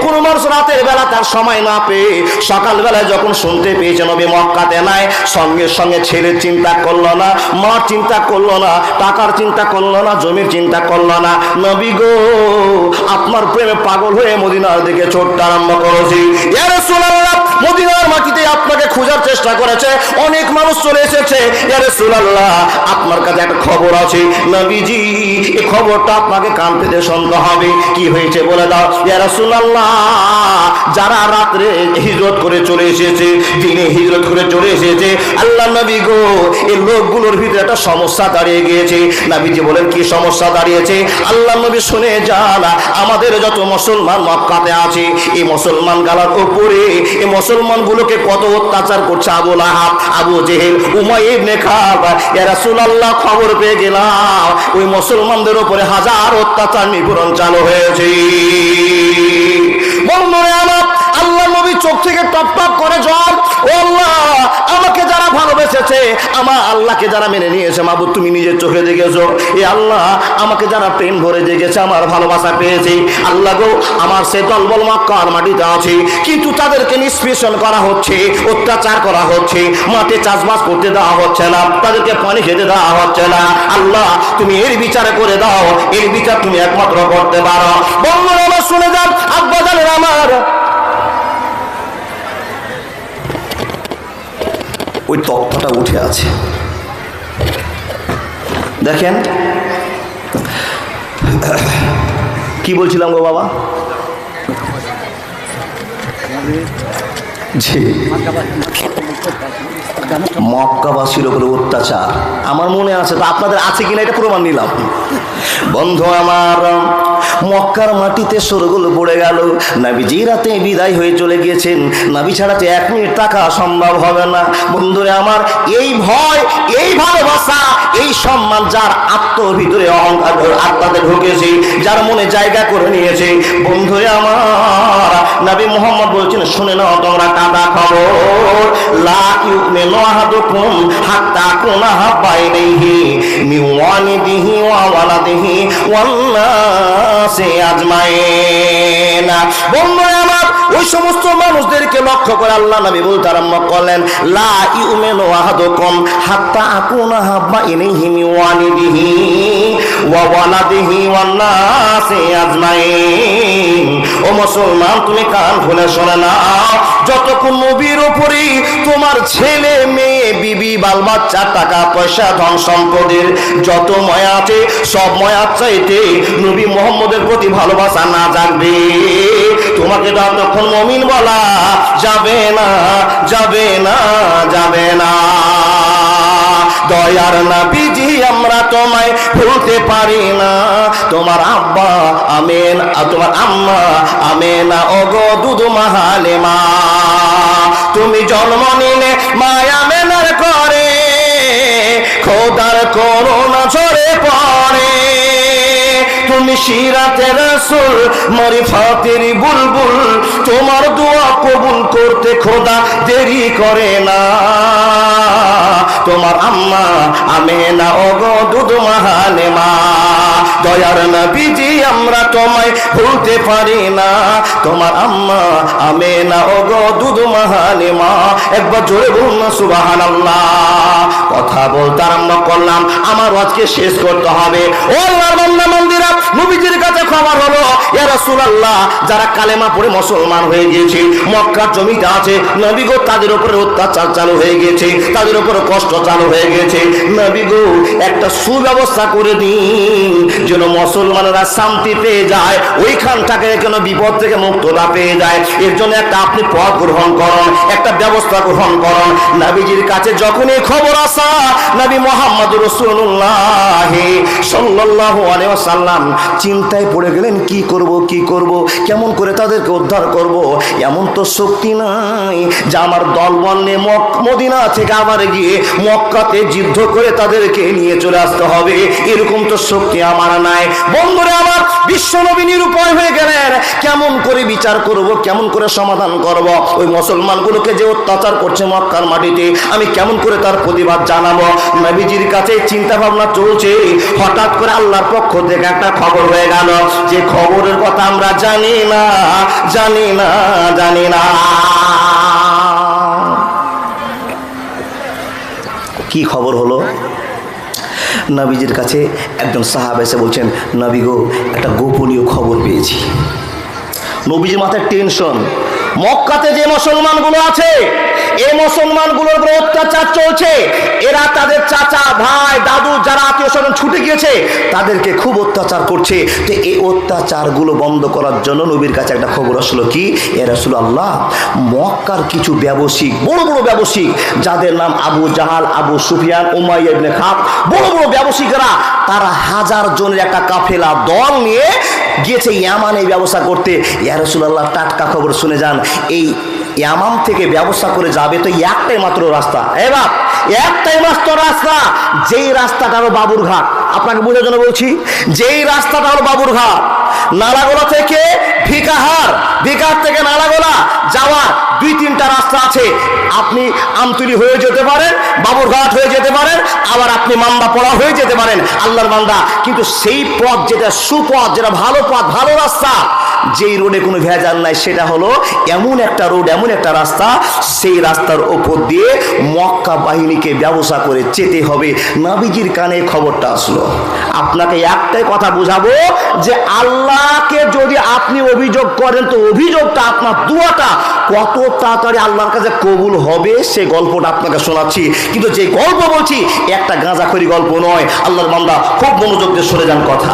কোন মানুষ রাতের বেলা তার সময় না পেয়ে সকালবেলায় যখন শুনতে পেয়েছে নবী মক্কাতে নাই, সঙ্গে সঙ্গে ছেলের চিন্তা করলো না, মার চিন্তা করলো না, টাকার চিন্তা করলো না, জমির চিন্তা করলো না। নবী গো, আপনার প্রেমে পাগল হয়ে মদিনার দিকে ছুটতে আরম্ভ করেছি। ইয়া রাসূলুল্লাহ, মদিনার মাটিতে আপনাকে খোঁজার চেষ্টা করেছে, অনেক মানুষ চলে এসেছে। ইয়া রাসূলুল্লাহ, আপনার কাছে একটা খবর আছে। নবীজি, এই খবরটা আপনাকে কান পেতে শুনতে হবে। কি হয়েছে বলে দাও। ইয়া রাসূলুল্লাহ, যারা রাত্রে হিজরত করে চলে এসেছে, দিনে হিজরত করে চলে এসেছে, আল্লাহ নবী গো, এই লোকগুলোর ভিতরে একটা সমস্যা দাঁড়িয়ে গিয়েছে। নবীজি বলেন, কি সমস্যা দাঁড়িয়েছে? আল্লাহ নবী শুনে যান, আমাদের যত মুসলমান মক্কাতে আছে, এই মুসলমান গালার উপরে এই মুসলমানগুলোকে কত অত্যাচার করছে হচ্ছে আবু লাহাব, আবু জেহেল, উমাইয়া ইবনে খালদ। ইয়া রাসূলুল্লাহ, খবর পেয়ে গেলাম ওই মুসলমানদের উপরে হাজার অত্যাচার নিপীড়ন চালু হয়েছে। বন্ধুরা আমার, আল্লাহ নবী চোখ থেকে টপ টপ করে জল। ও আল্লাহ, আমাকে যারা ভালোবেসেছে, আমার আল্লাহকে যারা মেনে নিয়েছে, মাবুদ তুমি নিজের চোখে দেখেছো। এ আল্লাহ, আমাকে যারা প্রেম ভরে জেগেছে, আমার ভালোবাসা পেয়েছে, আল্লাহ গো, আমার সে দলবল মক্কার মাটিতে আছে, কিন্তু তাদেরকে নিষ্পেষণ করা হচ্ছে, অত্যাচার করা হচ্ছে, মাঠে চাষবাস করতে দেওয়া হচ্ছে না, তাদেরকে পানি খেতে দেওয়া হচ্ছে না। আল্লাহ, তুমি এর বিচার করে দাও, এর বিচার তুমি একমাত্র করতে পারো। বন্ধুরা আমার, শুনে যান, আব্বা জানেন আমার, ওই তথ্যটা উঠে আছে, দেখেন। কি বলছিলাম গো বাবা? জি, মক্কাবাসীর উপরে অত্যাচার আমার মনে আছে, তো আপনাদের আছে কিনা এটা প্রমাণ নিলাম। বন্ধু আমার, মক্কার মাটিতে সরগোল পড়ে গেল, নবীজি রাতে বিদায় হয়ে চলে গিয়েছেন, নবী ছাড়াতে 1 মিনিট থাকা সম্ভব হবে না। বন্ধুরা আমার, এই ভয়, এই ভালোবাসা, এই সম্মান যার আত্মার ভিতরে অহংকার আত্মাতে ঢুকেছে, যার মনে জায়গা করে নিয়েছে, বন্ধুরা আমার, নবী মুহাম্মদ বলছেন, শুনে নাও তোমরা কাদা খবর, লা ইউমিনু আহাদুকুম হাত্তা কুনা হাব্বা ইলাইহি মিন ওয়ালিদিহি ওয়া ওয়ালাদিহি ওয়ান নাসি আজমাইন। বন্ধুরা আমার, ওই সমস্ত মানুষদেরকে লক্ষ্য করে আল্লাহ নবী বলতে আরম্ভ করলেন, লা ইউমিনু আহাদুকুম হাত্তা কুনা হাব্বা ইলাইহি মিন ওয়ালিদিহি ওয়া ওয়ালাদিহি ওয়ান নাসি আজমাইন। ও মুসলমান, তুমি কান খুলে শোনে নাও, যতক্ষণ নবীর উপরে তোমার ছেলে মেয়ে বিবি বাল বাচ্চা টাকা পয়সা ধন সম্পদের যত ময়া আছে, সব ময়া চাইতে নবী মুহাম্মদের প্রতি ভালোবাসা না জাগবে, তোমাকে ততক্ষণ মুমিন বলা যাবে না, যাবে না, যাবে না। দয়ার নবীজি, আমরা তোমায় ভুলতে পারি না, তোমার আব্বা আমেন, তোমার আম্মা আমেনা, ওগো দুধমা হালিমা, তুমি জন্ম নিলে মায়া মেনার করে, খোদার করুণা ঝরে পড়ে, তুমি সিরাতে রাসূল মারিফাতের বুলবুল, তোমার দোয়া কবুল করতে খোদা দেরি করে না, তোমার আম্মা আমেনা, ওগো দুধমা হালিমা। দয়ার নবীজি, আমরা তোমায় ভুলতে পারি না, তোমার আম্মা আমেনা, ওগো দুধমা হালিমা। একবার জোরে বলুন না সুবহানাল্লাহ। কথা বলতে আরম্ভ করলাম, আমার আজকে শেষ করতে হবে। ও আল্লাহর বান্দা বান্দীরা, নবীজির কাছে খবর হলো, ইয়া রাসূলুল্লাহ, যারা কালেমা পড়ে মুসলমান হয়ে গিয়েছে, মক্কার জমিতে আছে, নবী গো, তাদের উপরে অত্যাচার চালু হয়ে গেছে, তাদের উপরে কষ্ট চালু হয়ে গেছে, নবী গো, একটা সুব্যবস্থা করে দিন, যেন মুসলমানেরা শান্তি পেয়ে যায়, ওইখানটাকে যেন বিপদ থেকে মুক্ততা পেয়ে যায়, এর জন্য একটা আপনি পথ গ্রহণ করুন, একটা ব্যবস্থা গ্রহণ করুন। নবীজির কাছে যখন এই খবর আসা, নবী মুহাম্মদ রাসূলুল্লাহ সাল্লাল্লাহু আলাইহি ওয়াসাল্লাম চিন্তায় পড়ে গেলেন, কি করব, কি করব, কেমন করে তাদেরকে উদ্ধার করব। এমন তো শক্তি নাই যে আমার দলবল নিয়ে মদিনা থেকে আবার গিয়ে মক্কাতে যুদ্ধ করে তাদেরকে নিয়ে চলে আসতে হবে, এরকম তো শক্তি আমার নাই। বন্ধুরা আমার, বিশ্ব নবী নিরুপায় হয়ে গেলেন, কেমন করে বিচার করব, কেমন করে সমাধান করব, ওই মুসলমানগুলোকে যে অত্যাচার করছে মক্কার মাটিতে, আমি কেমন করে তার প্রতিবাদ জানাবো। নবীজির কাছে চিন্তা ভাবনা চলছে, হঠাৎ করে আল্লাহর পক্ষ থেকে একটা খবর হয়ে গেল, যে খবরের কথা আমরা জানি না, জানি না, জানি না। কি খবর হলো? নবীজির কাছে একজন সাহাবা এসে বলছেন, নবী গো, একটা গোপনীয় খবর পেয়েছি। নবীজির মাথায় টেনশন, মক্কাতে যে মুসলমানগুলো আছে, এই মুসলমানগুলোর উপর অত্যাচার চলছে, এরা তাদের চাচা ভাই দাদু যারা আত্মীয় স্বজন ছুটে গিয়েছে, তাদেরকে খুব অত্যাচার করছে। তো এই অত্যাচারগুলো বন্ধ করার জন্য নবীর কাছে একটা খবর আসলো, কি, ইয়া রাসূলুল্লাহ, মক্কার কিছু ব্যবসায়িক, বড় বড় ব্যবসায়িক, যাদের নাম আবু জাহাল, আবু সুফিয়ান, উমাইয়া ইবনে খালদ, বড় বড় ব্যবসায়িকরা, তারা 1000 জনের একটা কাফেলা দল নিয়ে গিয়েছে ইয়ামানে ব্যবসা করতে। ইয়া রাসূলুল্লাহ, টাটকা খবর শুনে যান, এই ইয়ামাম থেকে ব্যবসা করে যাবে তো একটাই মাত্র রাস্তা, এবার একটাই মাত্র রাস্তা, যেই রাস্তাটা হলো বাবুরঘাট। আপনাকে বোঝার জন্য বলছি, যেই রাস্তাটা হলো বাবুরঘাট, নালাগোলা থেকে ভিকাহার, ভিকাহার থেকে নালাগোলা যাওয়ার 2-3টা রাস্তা আছে। আপনি আমতলি হয়ে যেতে পারেন, বাবুরঘাট হয়ে যেতে পারেন, আবার আপনি মান্দাপড়া হয়ে যেতে পারেন, আল্লাহর বান্দা। কিন্তু সেই পথ যেটা সুপথ, যেটা ভালো পথ, ভালো রাস্তা, যেই রোডে কোনো ভেজাল নাই, সেটা হলো এমন একটা রোড, এমন একটা রাস্তা, সেই রাস্তার ওপর দিয়ে মক্কা বাহিনীকে ব্যবসা করে যেতে হবে। নবীজির কানে খবরটা আসলো। আপনাকে একটাই কথা বুঝাবো যে আল্লাহকে যদি আপনি অভিযোগ করেন তো অভিযোগটা আপনার দুয়াটা কত তাড়াতাড়ি আল্লাহর কাছে কবুল হবে, সে গল্পটা আপনাকে শোনাচ্ছি। কিন্তু যে গল্প বলছি একটা গাঁজাখড়ি গল্প নয়। আল্লাহর বান্দা খুব মনোযোগ দিয়ে শুনে যান কথা।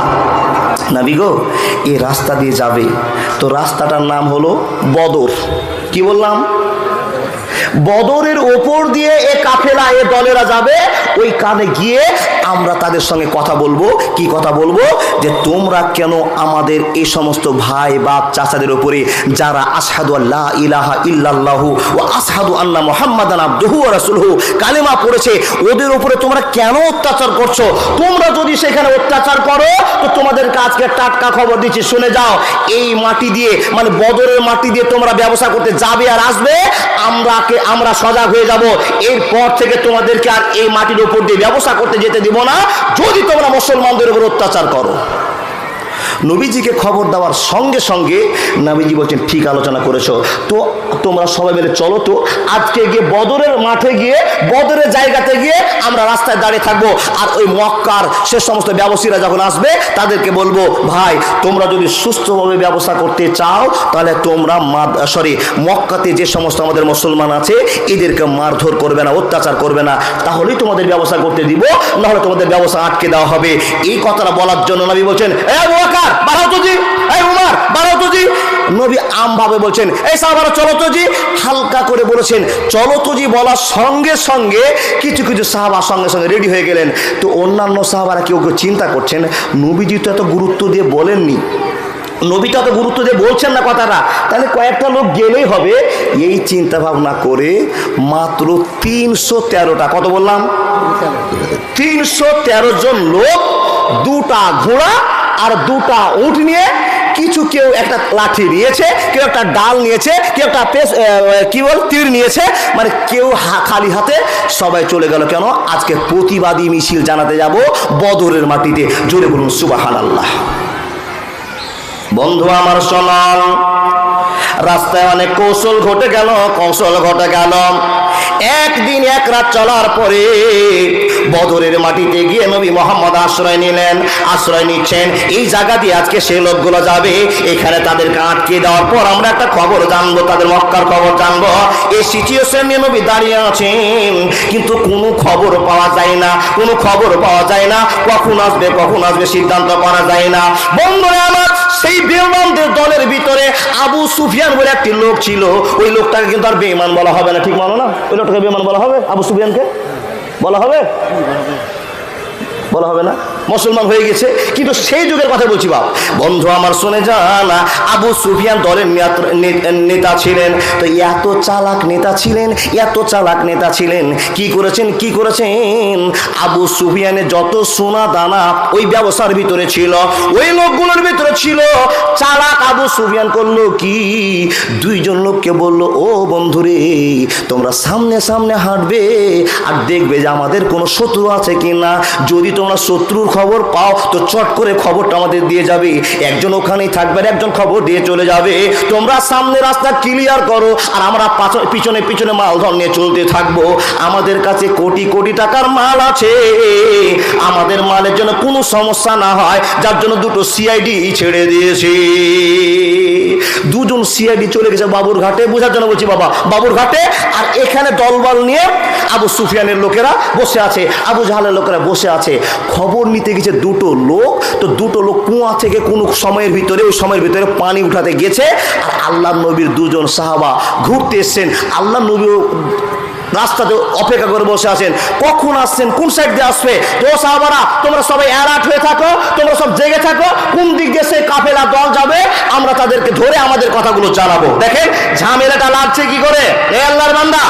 নবী গো, এই রাস্তা দিয়ে যাবে, তো রাস্তাটার নাম হলো বদর। কি বললাম? বদরের ওপর দিয়ে এ কাফেলা, এ দলেরা যাবে। ওই কানে গিয়ে আমরা তাদের সঙ্গে কথা বলবো। কি কথা বলবো? যে তোমরা কেন আমাদের এই সমস্ত ভাই বাপ চাচাদের উপরে যারা আশহাদু আল্লা ইলাহা ইল্লাল্লাহু ওয়া আশহাদু আন্না মুহাম্মাদান আবদুহু ওয়া রাসূলুহু কালেমা পড়েছে, ওদের উপরে তোমরা কেন অত্যাচার করছো? তোমরা যদি সেখানে অত্যাচার করো তো তোমাদেরকে আজকে টাটকা খবর দিচ্ছি, শুনে যাও। এই মাটি দিয়ে, মানে বদরের মাটি দিয়ে তোমরা ব্যবসা করতে যাবে আর আসবে, আমরা সজাগ হয়ে যাব। এরপর থেকে তোমাদেরকে আর এই মাটির উপর দিয়ে ব্যবসা করতে যেতে দিব না, যদি তোমরা মুসলমানদের উপর অত্যাচার করো। নবীজিকে খবর দেওয়ার সঙ্গে সঙ্গে নবীজি বলছেন, ঠিক আলোচনা করেছো, তো তোমরা সবাই মিলে চলো তো আজকে গিয়ে বদরের মাঠে গিয়ে, বদরের জায়গাতে গিয়ে আমরা রাস্তায় দাঁড়িয়ে থাকবো। আর ওই মক্কার সে সমস্ত ব্যবসায়ীরা যখন আসবে তাদেরকে বলবো, ভাই তোমরা যদি সুস্থভাবে ব্যবসা করতে চাও তাহলে তোমরা মক্কাতে যে সমস্ত আমাদের মুসলমান আছে এদেরকে মারধর করবে না, অত্যাচার করবে না, তাহলেই তোমাদের ব্যবসা করতে দিব, নাহলে তোমাদের ব্যবসা আটকে দেওয়া হবে। এই কথাটা বলার জন্য নবী বলছেন, নবী আমভাবে বলছেন, এই সাহাবারা চলো তো জি, হালকা করে বলেছেন চলো তো জি। বলার সঙ্গে সঙ্গে কিছু কিছু সাহাবা সঙ্গে সঙ্গে রেডি হয়ে গেলেন। তো অন্যান্য সাহাবারা কেউ কেউ চিন্তা করছেন, নবীজি তো এত গুরুত্ব দিয়ে বলেননি, নবীটা তো গুরুত্ব দিয়ে বলছেন না কথাটা, তাহলে কয়েকটা লোক গেলেই হবে। এই চিন্তা ভাবনা করে মাত্র 313টা, কত বললাম? 313 জন লোক, 2টা ঘোড়া আর 2টা উট নিয়ে, কিছু কেউ একটা লাঠি নিয়েছে, কেউ একটা ডাল নিয়েছে, কেউ একটা তীর নিয়েছে, মানে কেউ খালি হাতে, সবাই চলে গেল। কেন? আজকে প্রতিবাদী মিছিল জানাতে যাব বদরের মাটিতে। জোরে বলুন সুবহানাল্লাহ। বন্ধু আমার শোনান, রাস্তায় অনেক কৌশল ঘটে গেল, কৌশল ঘটে গেল। একদিন এক রাত চলার পরে বদরের মাটিতে গিয়ে নবী মুহাম্মদ আশ্রয় নিলেন, আশ্রয় নিচ্ছেন। এই জায়গা দিয়ে আজকে সে লোকগুলো যাবে, এখানে তাদেরকে আটকে দেওয়ার পর আমরা একটা খবর জানবো, তাদের মক্কার খবর জানবো। এই সিচুয়েশন নিয়ে নবী দাঁড়িয়ে আছেন, কিন্তু কোনো খবর পাওয়া যায় না, কোনো খবর পাওয়া যায় না, কখন আসবে সিদ্ধান্ত করা যায় না। বন্ধুরা আমার, সেই বেঈমানদের দলের ভিতরে আবু সুফিয়ান বলে একটি লোক ছিল। ওই লোকটাকে কিন্তু আর বেঈমান বলা হবে না, ঠিক মানো না? ওই লোকটাকে বেঈমান বলা হবে? আবু সুফিয়ানকে বলা হবে? বলা হবে না? মুসলমান হয়ে গেছে, কিন্তু সেই যুগের কথা বলছি বাপ। বন্ধু আমার শুনে যান, আবু সুফিয়ান দলের নেতা ছিলেন। তো এত চালাক নেতা ছিলেন, এত চালাক নেতা ছিলেন, কি করেছেন? আবু সুফিয়ানের যত সোনা দানা ওই ব্যবসার ভিতরে ছিল, ওই লোকগুলোর ভিতরে ছিল। চালাক আবু সুফিয়ান করলো কি, 2 জন লোককে বলল, ও বন্ধুরে, তোমরা সামনে সামনে হাঁটবে আর দেখবে যে আমাদের কোনো শত্রু আছে কিনা। যদি তোমরা শত্রুর খবর পাও তো চট করে খবরটা আমাদের দিয়ে যাবে। একজন ওখানেই থাকবে, একজন খবর দিয়ে চলে যাবে। তোমরা সামনে রাস্তা ক্লিয়ার করো আর আমরা পিছনে পিছনে মালধর নিয়ে চলতে থাকবো। আমাদের কাছে কোটি কোটি টাকার মাল আছে, আমাদের মালের জন্য কোনো সমস্যা না হয়, যার জন্য 2টো সিআইডি ছেড়ে দিয়েছি। 2 জন সিআইডি চলে গেছে বাবুরঘাটে, বোঝার জন্য বলছি বাবা, বাবুরঘাটে। আর এখানে দলবল নিয়ে আবু সুফিয়ানের লোকেরা বসে আছে, আবু জাহালের লোকেরা বসে আছে। খবর নিতে গেছে 2টো লোক। তো 2টো লোক কুয়া থেকে কোনো সময়ের ভিতরে, ওই সময়ের ভিতরে পানি উঠাতে গেছে। আর আল্লাহ নবীর 2 জন সাহাবা ঘুরতে এসছেন। আল্লাহ নবী রাস্তাতে অপেক্ষা করে বসে আছেন, কখন আসছেন, কোন সাইড দিয়ে আসবে। তো সাহাবারা তোমরা সবাই অ্যালার্ট হয়ে থাকো, তোমরা সব জেগে থাকো, কোন দিক দিয়ে সেই কাফেলা দল যাবে আমরা তাদেরকে ধরে আমাদের কথাগুলো জানাবো। দেখেন ঝামেলাটা লাগছে কি করে। এ আল্লাহর বান্দা,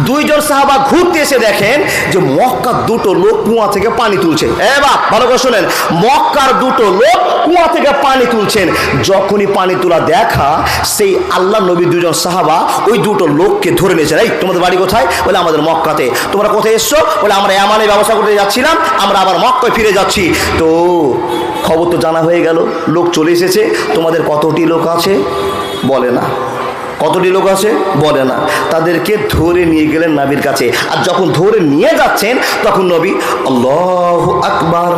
দুইজন সাহাবা ঘুরতে এসে দেখেন যে মক্কার দুটো লোক কুয়া থেকে পানি তুলছে। এবার ভালো করে শোনেন, মক্কার দুটো লোক কুয়া থেকে পানি তুলছেন। যখনই পানি তোলা দেখা, সেই আল্লাহ নবী দুজন সাহাবা ওই দুটো লোককে ধরে নিয়েছেন। এই তোমাদের বাড়ি কোথায়? বলে আমাদের মক্কাতে। তোমরা কোথায় এসছো? বলে আমরা এমানের ব্যবস্থা করতে যাচ্ছিলাম, আমরা আবার মক্কায় ফিরে যাচ্ছি। তো খবর তো জানা হয়ে গেল, লোক চলে এসেছে। তোমাদের কতটি লোক আছে? বলে না। কতটি লোক আছে? বলে না। তাদেরকে ধরে নিয়ে গেলেন নবীর কাছে। আর যখন ধরে নিয়ে যাচ্ছেন তখন নবী আল্লাহু আকবার,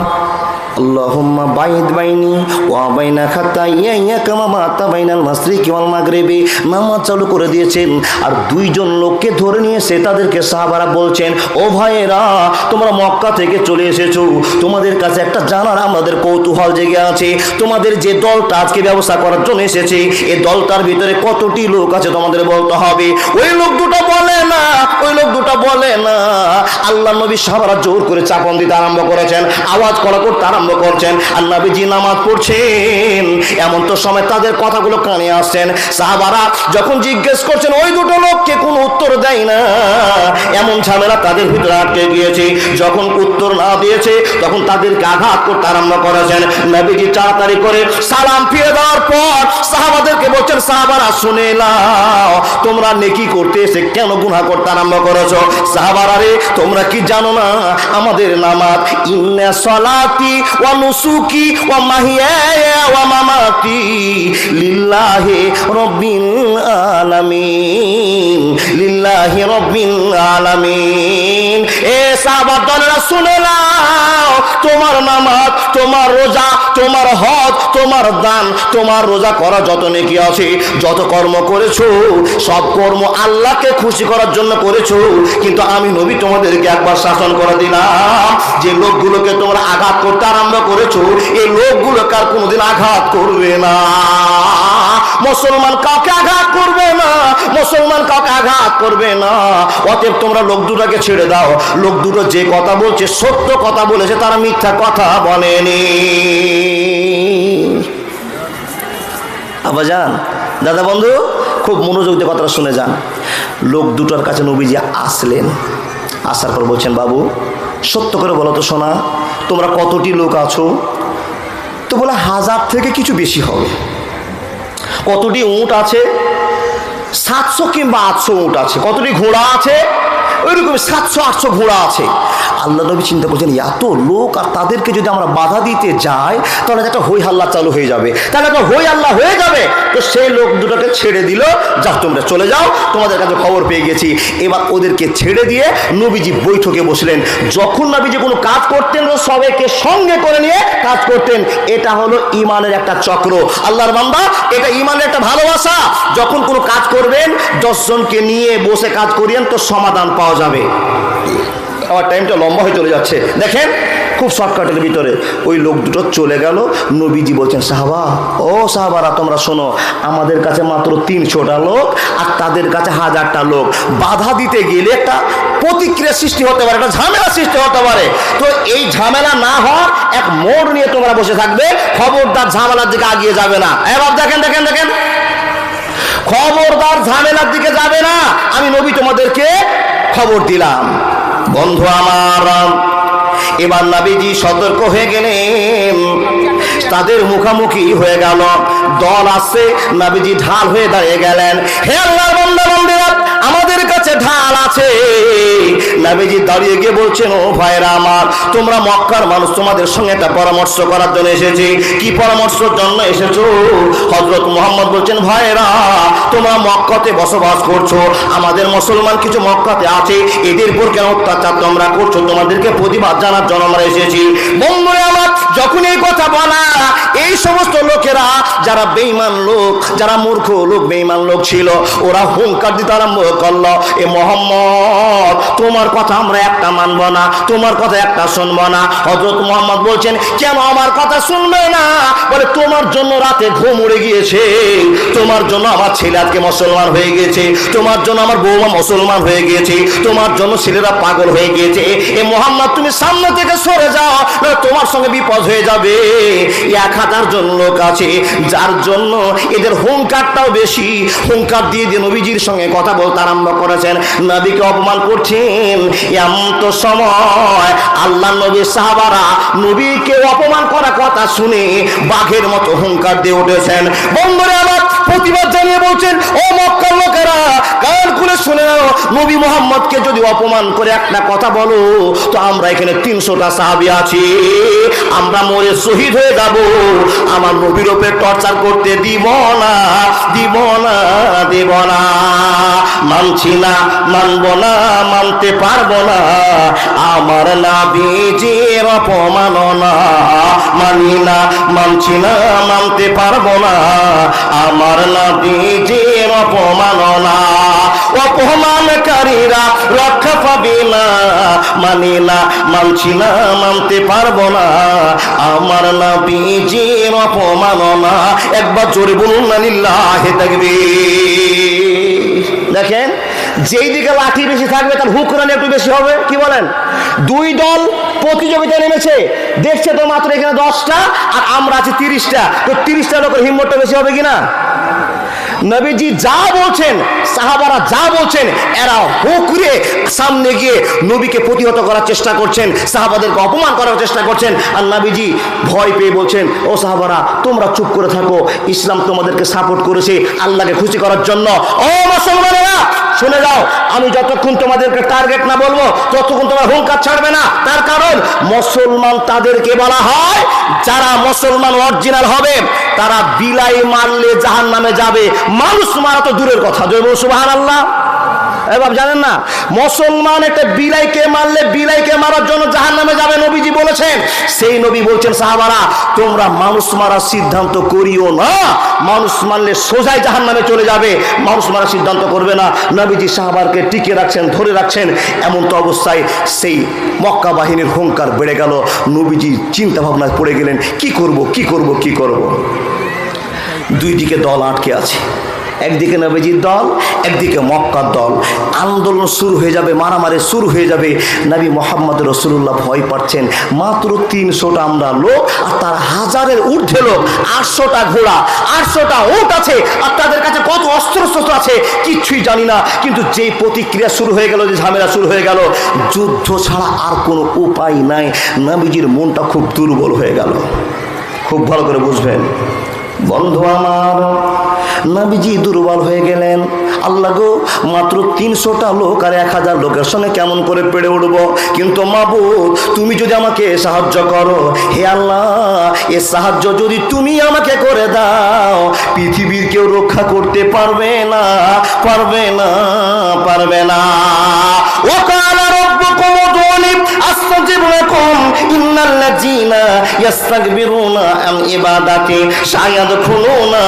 আল্লাহুম্মা বাইদ বাইনি ওয়া বাইনা খাতাইয়া কামা মাতা বাইনাল মাশরিকি ওয়াল মাগরিবি, নামাজ চালু করে দিয়েছেন। আর দুইজন লোককে ধরে নিয়ে এসে তাদেরকে সাহাবারা বলছেন, ও ভাইয়েরা তোমরা মক্কা থেকে চলে এসেছো, তোমাদের কাছে একটা জানার আমাদের কৌতূহল জেগে আছে। তোমাদের যে দলটা আজকে ব্যবস্থা করার জন্য এসেছে, এই দলটার ভিতরে কতটি লোক আছে তোমাদের বলতে হবে। ওই লোক দুটো বলে না, ওই লোক দুটো বলে না। আল্লাহ নবী সাহাবারা জোর করে চাপন দিতে আরম্ভ করেছেন, আওয়াজ করা করতে আরম্ভ করছেন। আর নবীজি নামাজ পড়ছেন, এমন তো সময় তাদের কথাগুলো কানে আসছেন। সাহাবারা যখন জিজ্ঞেস করছেন, ওই দুটো লোককে কোনো উত্তর দেয় না। এমন ঝামেলা তাদের ভিতরে আটকে গিয়েছে। যখন উত্তর না দিয়েছে তখন তাদেরকে আঘাত করতে আরম্ভ করেছেন। নবীজি তাড়াতাড়ি করে সালাম ফিরে দেওয়ার পর সাহাবাদেরকে বলছেন, সাহাবারা শুনে নাও, তোমরা নেকি করতে এসে কেন গুনাহ করতে আরম্ভ করেছো? সাহাবারা রে, তোমরা কি জানো না আমাদের নামাজ ইন্না সলাতি ওয়া নুসুকি ওয়া মাহিয়ায়া ওয়া মামাতি লিল্লাহি রাব্বিল আলামিন, লিল্লাহি রাব্বিল আলামিন। এ সাহাবারা শুনে নাও, তোমার নামাজ, তোমার রোজা, তোমার হজ, তোমার দান, তোমার রোজা করা যত নেকি আছে, যত কর্ম করেছো, সব কর্ম আল্লাহকে খুশি করার জন্য করেছো। কিন্তু আমি নবী তোমাদেরকে একবার শাসন করে দিলাম, যে লোকগুলোকে তোমরা আঘাত করতে আরম্ভ করেছো, এই লোকগুলোকে আর কোনোদিন আঘাত করবে না। মুসলমান কাউকে আঘাত করবে না, মুসলমান কাউকে আঘাত করবে না। অতএব তোমরা লোক দুটোকে ছেড়ে দাও। লোক দুটো যে কথা বলছে সত্য কথা বলেছে, তারা মিথ্যা কথা বলেনি। আব্বাজান, দাদা বন্ধু, খুব মনোযোগ দিয়ে কথাটা শুনে যান। লোক দুটোর কাছে নবীজি আসলেন। আসার পর বলছেন, বাবু সত্য করে বলো তো সোনা, তোমরা কতটি লোক আছো? তো বলে 1000 থেকে কিছু বেশি হবে। কতটি উট আছে? 700 কিংবা 800 উট আছে। কতটি ঘোড়া আছে? ওইরকম 700-800 ঘোড়া আছে। আল্লাহ নবী চিন্তা করছেন, এত লোক আর তাদেরকে যদি আমরা বাধা দিতে যাই তাহলে একটা হই হাল্লা চালু হয়ে যাবে, তাহলে একটা হই হাল্লা হয়ে যাবে। তো সেই লোক দুটোকে ছেড়ে দিল, যা তোমরা চলে যাও, তোমাদের কাছে খবর পেয়ে গেছি। এবার ওদেরকে ছেড়ে দিয়ে নবীজি বৈঠকে বসলেন। যখন নবীজি কোনো কাজ করতেন সবাইকে সঙ্গে করে নিয়ে কাজ করতেন। এটা হলো ইমানের একটা চক্র। আল্লাহর বান্দা, এটা ইমানের একটা ভালোবাসা। যখন কোনো কাজ করবেন 10 জনকে নিয়ে বসে কাজ করিয়েন, তো সমাধান পাওয়া যাবে। আমার টাইমটা লম্বা হয়ে চলে যাচ্ছে, দেখেন খুব শর্টকাটের ভিতরে ওই লোক দুটো চলে গেল। নবীজি বলছেন, সাহাবা, ও সাহাবারা তোমরা শোনো, আমাদের কাছে মাত্র 300টা লোক আর তাদের কাছে 1000টা লোক। বাধা দিতে গেলে একটা প্রতিক্রিয়া সৃষ্টি হতে পারে, একটা ঝামেলা সৃষ্টি হতে পারে। তো এই ঝামেলা না হওয়ার এক মোড় নিয়ে তোমরা বসে থাকবে, খবরদার ঝামেলার দিকে আগিয়ে যাবে না। এবার দেখেন দেখেন দেখেন, খবরদার ঝামেলার দিকে যাবে না। আমি নবী তোমাদেরকে খবর দিলাম। বন্ধু আমার, এবার নবীজি সতর্ক হয়ে গেলেন। তাদের মুখামুখি হয়ে গেল, দল আসছে, নবীজি ঢাল হয়ে দাঁড়িয়ে গেলেন। হে আল্লাহর বান্দা বান্দিরা, আমাদের কাছে ঢাল আছে। নবীজি দাঁড়িয়ে গিয়ে বলছেন, ও ভাইরা আমার, তোমরা মক্কার মানুষ, তোমাদের সঙ্গে একটা পরামর্শ করার জন্য এসেছি। কি পরামর্শের জন্য এসেছো? হযরত মুহাম্মদ বলছেন, ভাইরা তোমরা মক্কাতে বসবাস করছো, আমাদের মুসলমান কিছু মক্কাতে আছে, এদের উপর কেন অত্যাচার তোমরা করছো? তোমাদেরকে প্রতিবাদ জানার জন্য আমরা এসেছি। বন্ধুরা আমার, যখন এই কথা বলা, এই সমস্ত লোকেরা যারা বেঈমান লোক, যারা মূর্খ লোক, বেঈমান লোক ছিল, ওরা হুঙ্কার দিতে আরম্ভ করলো, এ মুহাম্মদ তোমার কথা আমরা একটা মানব না, তোমার কথা একটা শুনবো না। হযরত মুহাম্মদ বলছেন, কেন আমার কথা শুনবে না? বলে, তোমার জন্য রাতে ঘুম উড়ে গিয়েছে, তোমার জন্য আমার ছেলে আজকে মুসলমান হয়ে গিয়েছে, তোমার জন্য আমার বৌমা মুসলমান হয়ে গিয়েছে, তোমার জন্য ছেলেরা পাগল হয়ে গিয়েছে। এ মুহাম্মদ, তুমি সামনে থেকে সরে যাও, না তোমার সঙ্গে বিপদ হয়ে যাবে। 1000 জন লোক আছে যার জন্য এদের হুঙ্কারটাও বেশি। হুঙ্কার দিয়ে দিয়ে নবীজির সঙ্গে কথা বলতে আরম্ভ করেছেন, নবীকে অপমান করছেন। এমন তো সময় আল্লাহ নবী সাহাবারা নবীকে অপমান করা কথা শুনে বাঘের মতো হুঙ্কার দিয়ে উঠেছেন। বন্ধুরা আমার, প্রতিবাদ জানিয়ে বলছেন, ও মক্কার লোকেরা, কান খুলে শুনে নাও, নবী মুহাম্মদকে যদি অপমান করে একটা কথা বলো তো আমরা এখানে 300টা সাহাবী আছি, আমরা মরে শহীদ হয়ে যাব। আমার নবীর উপরে টর্চার করতে দিব না, দিব না, দিব না। মানছি না, মানব না, মানতে পারবো না আমার নবীজির অপমাননা। মানি না, মানছি না, মানতে পারবো না আমার নবীজির অপমাননা। অপমানকারীরা রক্ষা পাবে না। মানি না, মানছি না, মানতে পারবো না আমার নবীজির অপমাননা। একবার জোরে বলুন না লিল্লাহি তাকবীর। দেখেন, যেই দিকে লাঠি বেশি থাকবে তার হুকরানি একটু বেশি হবে। কি বলেন? 2 দল প্রতিযোগিতা নেমেছে, দেখছে তো মাত্র এখানে 10টা আর আমরা আছি 30টা, তো 30টা লোকের হিম্মতটা বেশি হবে কিনা? নবীজি যা বলছেন, সাহাবারা যা বলছেন, এরা হুকরে সামনে গিয়ে নবীকে প্রতিহত করার চেষ্টা করছেন, সাহাবাদেরকে অপমান করার চেষ্টা করছেন। আর নবীজি ভয় পেয়ে বলছেন, ও সাহাবারা, তোমরা চুপ করে থাকো, ইসলাম তোমাদেরকে সাপোর্ট করেছে আল্লাহকে খুশি করার জন্য। ও মুসলমানেরা, শুনে যাও, আমি যতক্ষণ তোমাদেরকে টার্গেট না বলবো ততক্ষণ তোমার হুঙ্কার ছাড়বে না। তার কারণ মুসলমান তাদেরকে বলা হয় যারা মুসলমান অরিজিনাল হবে, তারা বিলাই মারলে জাহান্নামে যাবে, মানুষ মারা তো দূরের কথা। জয় বলুন সুবহানাল্লাহ। এবার জানেন না, মুসলমান একটা বিলাইকে মারলে বিলাইকে মারার জন্য জাহান্নামে যাবে, নবীজি বলেছেন। সেই নবী বলছেন, সাহাবারা, তোমরা মানুষ মারার সিদ্ধান্ত করিও না, মানুষ মারলে সোজাই জাহান্নামে চলে যাবে, মানুষ মারার সিদ্ধান্ত করবে না। নবীজি সাহাবারকে টিকে রাখছেন, ধরে রাখছেন। এমন তো অবস্থায় সেই মক্কা বাহিনীর হুঙ্কার বেড়ে গেল। নবীজি চিন্তা ভাবনায় পড়ে গেলেন, কি করব, কি করব, কি করব। 2 দিকে দল আটকে আছে, একদিকে নবীজির দল, একদিকে মক্কার দল। আন্দোলন শুরু হয়ে যাবে, মারামারি শুরু হয়ে যাবে। নবী মুহাম্মদ রাসূলুল্লাহ ভয় পাচ্ছেন। মাত্র 300টা আমরা লোক আর তার 1000-এর ঊর্ধ্বে লোক, 800টা ঘোড়া, 800টা উট আছে, আর তাদের কাছে কত অস্ত্রশস্ত্র আছে কিচ্ছুই জানি না। কিন্তু যেই প্রতিক্রিয়া শুরু হয়ে গেল, যে ঝামেলা শুরু হয়ে গেল, যুদ্ধ ছাড়া আর কোনো উপায় নাই। নবীজির মনটা খুব দুর্বল হয়ে গেল। খুব ভালো করে বুঝবেন বন্ধু আমার, নবীজি দুর্বল হয়ে গেলেন। আল্লাহ গো, মাত্র 300টা লোক আর 1000 লোকের সঙ্গে কেমন করে পেরে উঠবো? কিন্তু মাবুদ, তুমি যদি আমাকে সাহায্য করো, হে আল্লাহ, এ সাহায্য যদি তুমি আমাকে করে দাও, পৃথিবীর কেউ রক্ষা করতে পারবে না, পারবে না, পারবে না। ও কালা রব্বুকুম উদউনি আস্তাজিব লাকুম ইন্নাল্লাযীনা ইস্তাকবিরুনা আন ইবাদাতি সায়াদখুলুনা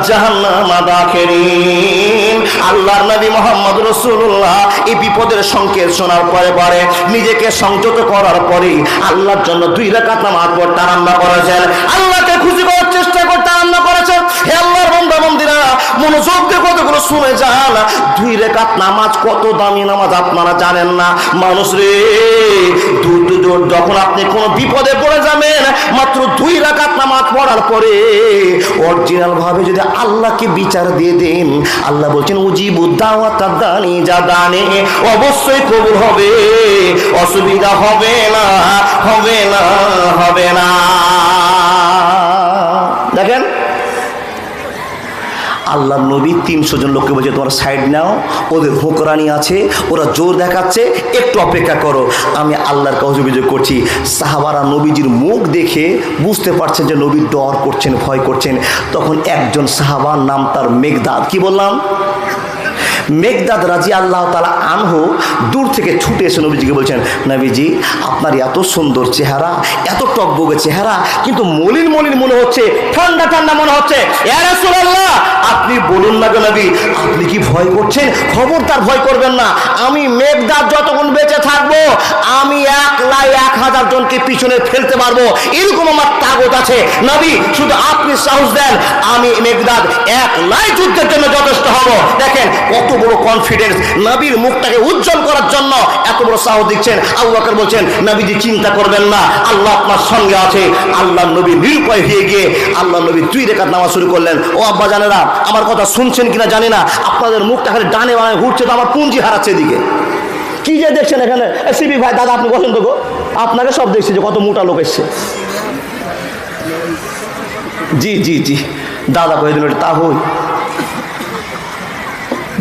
জাহান্নামা দাখিরিন। আল্লাহর নবী মুহাম্মদ রাসূলুল্লাহ এই বিপদের সংকেত শোনার পরে পরে নিজেকে সংযত করার পরে আল্লাহর জন্য 2 রাকাত নামাজ পড়তে আরম্ভ করেছেন, আল্লাহকে খুশি করার চেষ্টা করতে আরম্ভ করেছেন। হে আল্লাহর বান্দা বান্দীরা, মনোযোগ দিয়ে কথাগুলো শুনে যান। 2 রাকাত নামাজ কত দামি নামাজ আপনারা জানেন না। মানুষ রে, যখন আপনি কোনো বিপদে পড়ে যাবেন, মাত্র 2 রাকাত নামাজ পড়ার পরে অরিজিনাল ভাবে যদি আল্লাহকে বিচার দিয়ে দেন, আল্লাহ বলছেন, উজিবু দাওয়াতাদ দানি যা দানে, অবশ্যই কবুল হবে, অসুবিধা হবে না, হবে না, হবে না। দেখেন, আল্লাহ নবী 300 জন লোককে বলছে, তোমরা সাইড নাও, ওদের হুকরানি আছে, ওরা জোর দেখাচ্ছে, একটু অপেক্ষা করো, আমি আল্লাহর কাছে অভিযোগ করছি। সাহাবারা নবীজির মুখ দেখে বুঝতে পারছেন যে নবী ডর করছেন, ভয় করছেন। তখন একজন সাহাবার নাম তার মেঘদাদ, কি বললাম, মেঘদাদ রাদিয়াল্লাহু তাআলা আনহু দূর থেকে ছুটে এসে নবীজিকে বলছেন, নবীজি আপনার এত সুন্দর চেহারা, এত টকবগে চেহারা, কিন্তু মলিন মলিন মনে হচ্ছে, ঠান্ডা ঠান্ডা মনে হচ্ছে। ইয়া রাসূলুল্লাহ আপনি বলুন না গো নবী, আপনি কি ভয় করছেন? খবরদার ভয় করবেন না, আমি মেঘদাদ যতক্ষণ বেঁচে থাকবো আমি 1,00,000 জনকে পিছনে ফেলতে পারবো, এরকম আমার তাগত আছে। নবী শুধু আপনি সাহস দেন, আমি মেঘদাদ 1,00,000 যুদ্ধের জন্য যথেষ্ট হব। দেখেন কত বড় কনফিডেন্স, নবীর মুখটাকে উজ্জ্বল করার জন্য এত বড় সাহস দিচ্ছেন। আবু বকর বলছেন, নবীজি চিন্তা করবেন না, আল্লাহ আপনার সঙ্গে আছে। আল্লাহ নবী নিরুপায় হয়ে গিয়ে আল্লাহ নবী 2 রাকাত নামাজ শুরু করলেন। ও আব্বা জানেরা, আমার কথা শুনছেন কিনা জানি না, আপনাদের মুখটা খালি ডানে বামে ঘুরছে, তো আমার পুঞ্জি হারাচ্ছে এদিকে। কি যে দেখছেন এখানে, সিবি ভাই দাদা আপনি বসেন তো গো, আপনাকে সব দেখছি যে কত মোটা লোক এসছে। জি জি জি দাদা কয়ে দিল তা হই,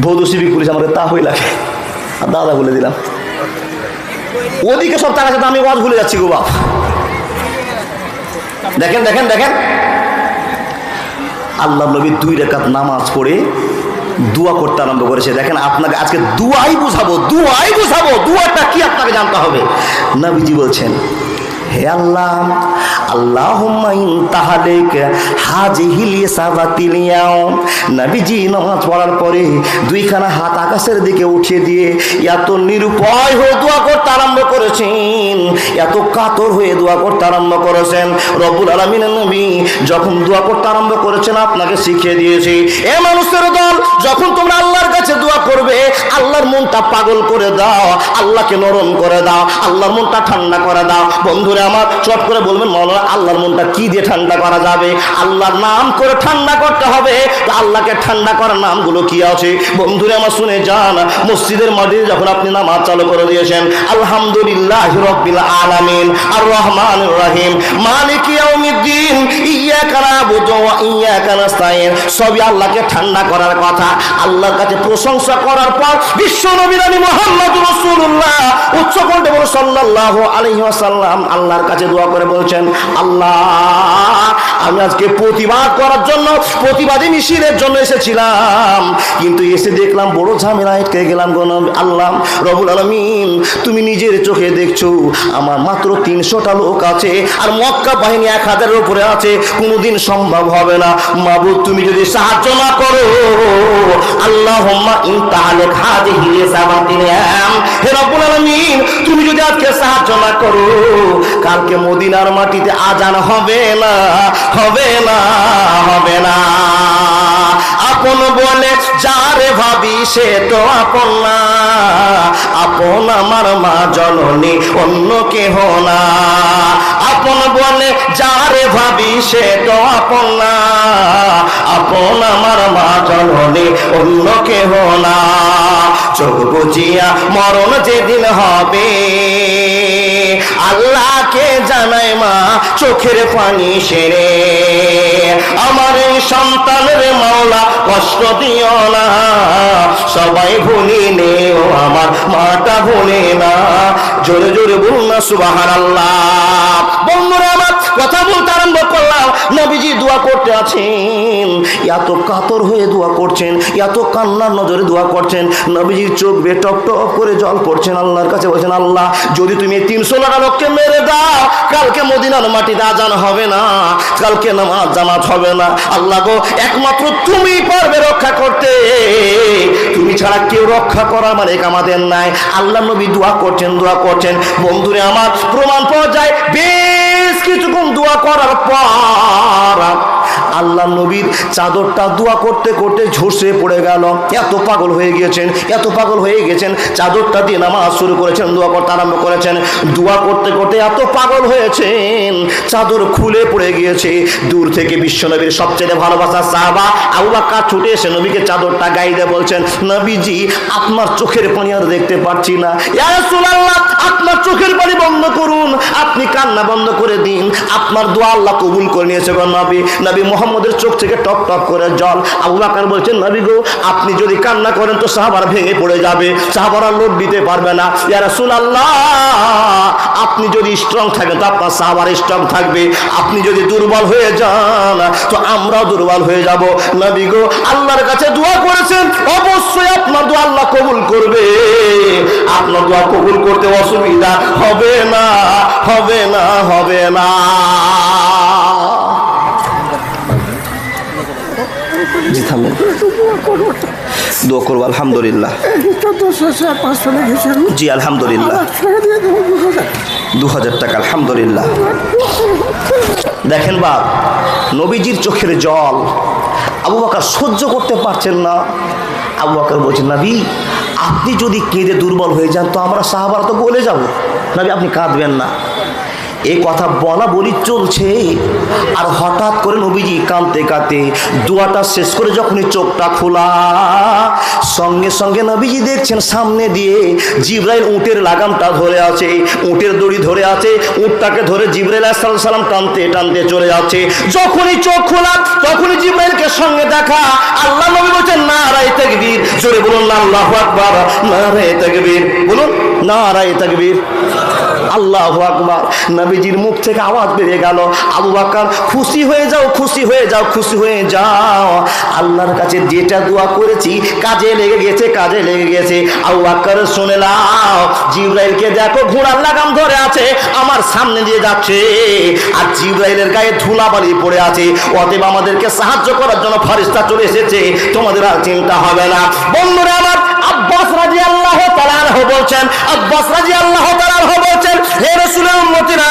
বৌদ্ধ সিভিক পুলিশ আমাকে তা হই লাগে, আর দাদা বলে দিলাম। ওদিকে সব টাকা সাথে আমি ওয়াজ ভুলে যাচ্ছি গো বাপ। দেখেন দেখেন দেখেন, আল্লাহ নবী 2 রাকাত নামাজ পড়ে দোয়া করতে আরম্ভ করেছে। দেখেন আপনাকে আজকে দুয়াই বুঝাবো, দুয়াটা কি আপনাকে জানতে হবে। নবীজি বলছেন, হে আল্লাহ, আল্লাহুম্মা ইনতাহালিক হাজিহিল সাবাতিল ইয়াউম। নবীজি নামাজ পড়ার পরে 2খানা হাত আকাশের দিকে উঠিয়ে দিয়ে এত নিরুপায় হয়ে দোয়া করতে আরম্ভ করেছেন, এত কাতর হয়ে দোয়া করতে আরম্ভ করেছেন। রব্বুল আলামিনের নবী যখন দোয়া করতে আরম্ভ করেছেন আপনাকে শিখিয়ে দিয়েছি, এ মানুষের দল, যখন তোমরা আল্লাহর কাছে দোয়া করবে আল্লাহর মনটা পাগল করে দাও, আল্লাহকে নরম করে দাও, আল্লাহর মনটা ঠান্ডা করে দাও। বন্ধুরা আমার চট করে বলবেন, মাওলানা আল্লাহর মনটা কি দিয়ে ঠান্ডা করা যাবে? আল্লাহর নাম করে ঠান্ডা করতে হবে। তো আল্লাহকে ঠান্ডা করার নামগুলো কি আছে? বন্ধুরা আমার শুনে যান, মসজিদের মাঠে যখন আপনি নামাজ চালু করে দিয়েছেন, আলহামদুলিল্লাহি রাব্বিল আলামিন আর রহমানির রহিম মালিকি ইয়াউমিদ্দিন ইয়্যাকা না'বুদু ওয়া ইয়্যাকা নাস্তাইন, সবই আল্লাহকে ঠান্ডা করার কথা। আল্লাহর কাছে প্রশংসা করার পর বিশ্ব নবী মুহাম্মদুর রাসূলুল্লাহ উচ্চ কণ্ঠে বলে সাল্লাল্লাহু আলাইহি ওয়াসাল্লাম আল্লাহর কাছে দোয়া করে বলছেন, আল্লাহ আমি আজকে প্রতিবাদ করার জন্য, প্রতিবাদী মিছিলের জন্য এসেছিলাম, কিন্তু এসে দেখলাম বড় ঝামেলা আটকে গেলাম। আল্লাহ রব্বুল আলামিন তুমি নিজের চোখে দেখছো, আমার মাত্র 300টা লোক আছে আর মক্কা বাহিনী 1000-এর উপরে আছে, কোনোদিন সম্ভব হবে না। মাবুদ তুমি যদি সাহায্য না করো, আল্লাহুম্মা ইনতাহালিক হাজিহি সাবাতিল ইয়াম, হে রব্বুল আলামিন তুমি যদি আজকে সাহায্য না করো, কালকে মদিনার মাটিতে আজান হবে না, হবে না, হবে না। আপন বলে যারে ভাবি সে তো আপন না, আপন আমার মা জননী অন্য কেহ না। আপন বলে যারে ভাবি সে তো আপন না, আপন আমার মা জননী অন্য কেহ না। চোখ বুঝিয়া মরণ যেদিন হবে, আল্লাহকে জানাই মা চোখের পানি সেরে, আমার এই সন্তানের মাওলা কষ্ট দিও না, সবাই ভুলি নেও আমার মাটা ভুলে না। জোরে জোরে বলুন না সুবহানাল্লাহ। বন্ধুরা আমার কথা বলতে আরম্ভ করলাম, নবীজি দোয়া করতে আছেন, এত কাতর হয়ে দোয়া করছেন, এত কান্নার নজরে দোয়া করছেন, নবীজির চোখ বেয়ে টপ টপ করে জল পড়ছেন। আল্লাহর কাছে বলছেন, আল্লাহ যদি তুমি 300 লোককে মেরে দাও, কালকে মদিনার মাটিতে আজান হবে না, কালকে নামাজ জামাত হবে না। আল্লাহ গো একমাত্র তুমি পারবে রক্ষা করতে, তুমি ছাড়া কেউ রক্ষা করার মালিক আমাদের নাই। আল্লাহ নবী দোয়া করছেন, দোয়া করছেন। বন্ধুরে আমার প্রমাণ পাওয়া যায়, বেশ কিছুক্ষণ দোয়া করার পর আল্লাহ নবীর চাদরটা দোয়া করতে করতে ঝরসে পড়ে গেল। এত পাগল হয়ে গিয়েছেন, এত পাগল হয়ে গেছেন, চাদরটা দিয়ে নামাজ শুরু করেছেন, দোয়া করতে আরম্ভ করেছেন। দোয়া করতে করতে এত পাগল হয়েছেন, চাদর খুলে পড়ে গিয়েছে। দূর থেকে বিশ্বনবীর সবচেয়ে ভালোবাসার সাহাবা আবু বকর ছুটে এসে নবীকে চাদরটা গায়ে দিয়ে বলছেন, নবীজি আপনার চোখের পানি আর দেখতে পাচ্ছি না, ইয়া রাসূলুল্লাহ আপনার চোখের পানি বন্ধ করুন, আপনি কান্না বন্ধ করে দিন, আপনার দোয়া আল্লাহ কবুল করে নিয়েছে। নবী মুহাম্মদের চোখ থেকে টপ টপ করে জল। আবু বকর বলছেন নবী গো আপনি যদি কান্না করেন তো সাহাবারা ভেঙে পড়ে যাবে, সাহাবারা লোড দিতে পারবে না। ইয়া রাসূলুল্লাহ আপনি যদি স্ট্রং থাকেন তো আপনার সাহাবারা স্ট্রং থাকবে, আপনি যদি দুর্বল হয়ে যান তো আমরাও দুর্বল হয়ে যাব। নবী গো আল্লাহর কাছে দোয়া করেছেন, অবশ্যই আপনার দোয়া আল্লাহ কবুল করবে, আপনার দোয়া কবুল করতে অসুবিধা হবে না, হবে না, হবে না। জি থামেন, দোয়া করবো। আলহামদুলিল্লাহ, জি আলহামদুলিল্লাহ, 2000 টাকা, আলহামদুলিল্লাহ। দেখেন বাপ, নবীজির চোখের জল আবু বকর সহ্য করতে পারছেন না। আবু বকর বলছেন নবী আপনি যদি কেঁদে দুর্বল হয়ে যান তো আমরা সাহাবারা তো বলে যাব, নবী আপনি কাঁদবেন না। এই কথা বলা বলি চলছে, আর হঠাৎ করে নবীজি কাঁদতে কাঁদতে দোয়াটা শেষ করে যখনই চোখটা খোলা, সঙ্গে সঙ্গে নবীজি দেখছেন সামনে দিয়ে জিবরাইল উটের লাগামটা ধরে আছে, উটের দড়ি ধরে আছে, উটটাকে ধরে জিবরাইল আলাইহিস সালাম টানতে টানতে চলে যাচ্ছে। যখনই চোখ খোলা তখনই জিবরাইলকে সঙ্গে দেখা। আল্লাহ নবী বলছেন নারায়ে তাকবীর, জোরে বলুন আল্লাহু আকবার, নারায়ে তাকবীর, বলুন নারায়ে তাকবীর, আল্লাহু আকবার। নবীজির মুখ থেকে আওয়াজ বেরিয়ে গেল, আবু বকর খুশি হয়ে যাও, খুশি হয়ে যাও, খুশি হয়ে যাও, আল্লাহর কাছে যেটা দোয়া করেছি কাজে লেগে গেছে, কাজে লেগে গেছে। আবু বকর শুনে নাও, জিবরাইলকে দেখো ঘোড়ার লাগাম ধরে আছে, আমার সামনে দিয়ে যাচ্ছে, আর জিবরাইলের গায়ে ধুলাবালি পড়ে আছে, অতএব আমাদেরকে সাহায্য করার জন্য ফেরেশতা চলে এসেছে, তোমাদের আর চিন্তা হবে না। বন্ধুরা আমার, আব্বাস রাদিয়াল্লাহু তাআলা আনহু বলছেন, আব্বাস রাদিয়াল্লাহু তাআলা আনহু বলছেন, হে রাসূলের উম্মতিরা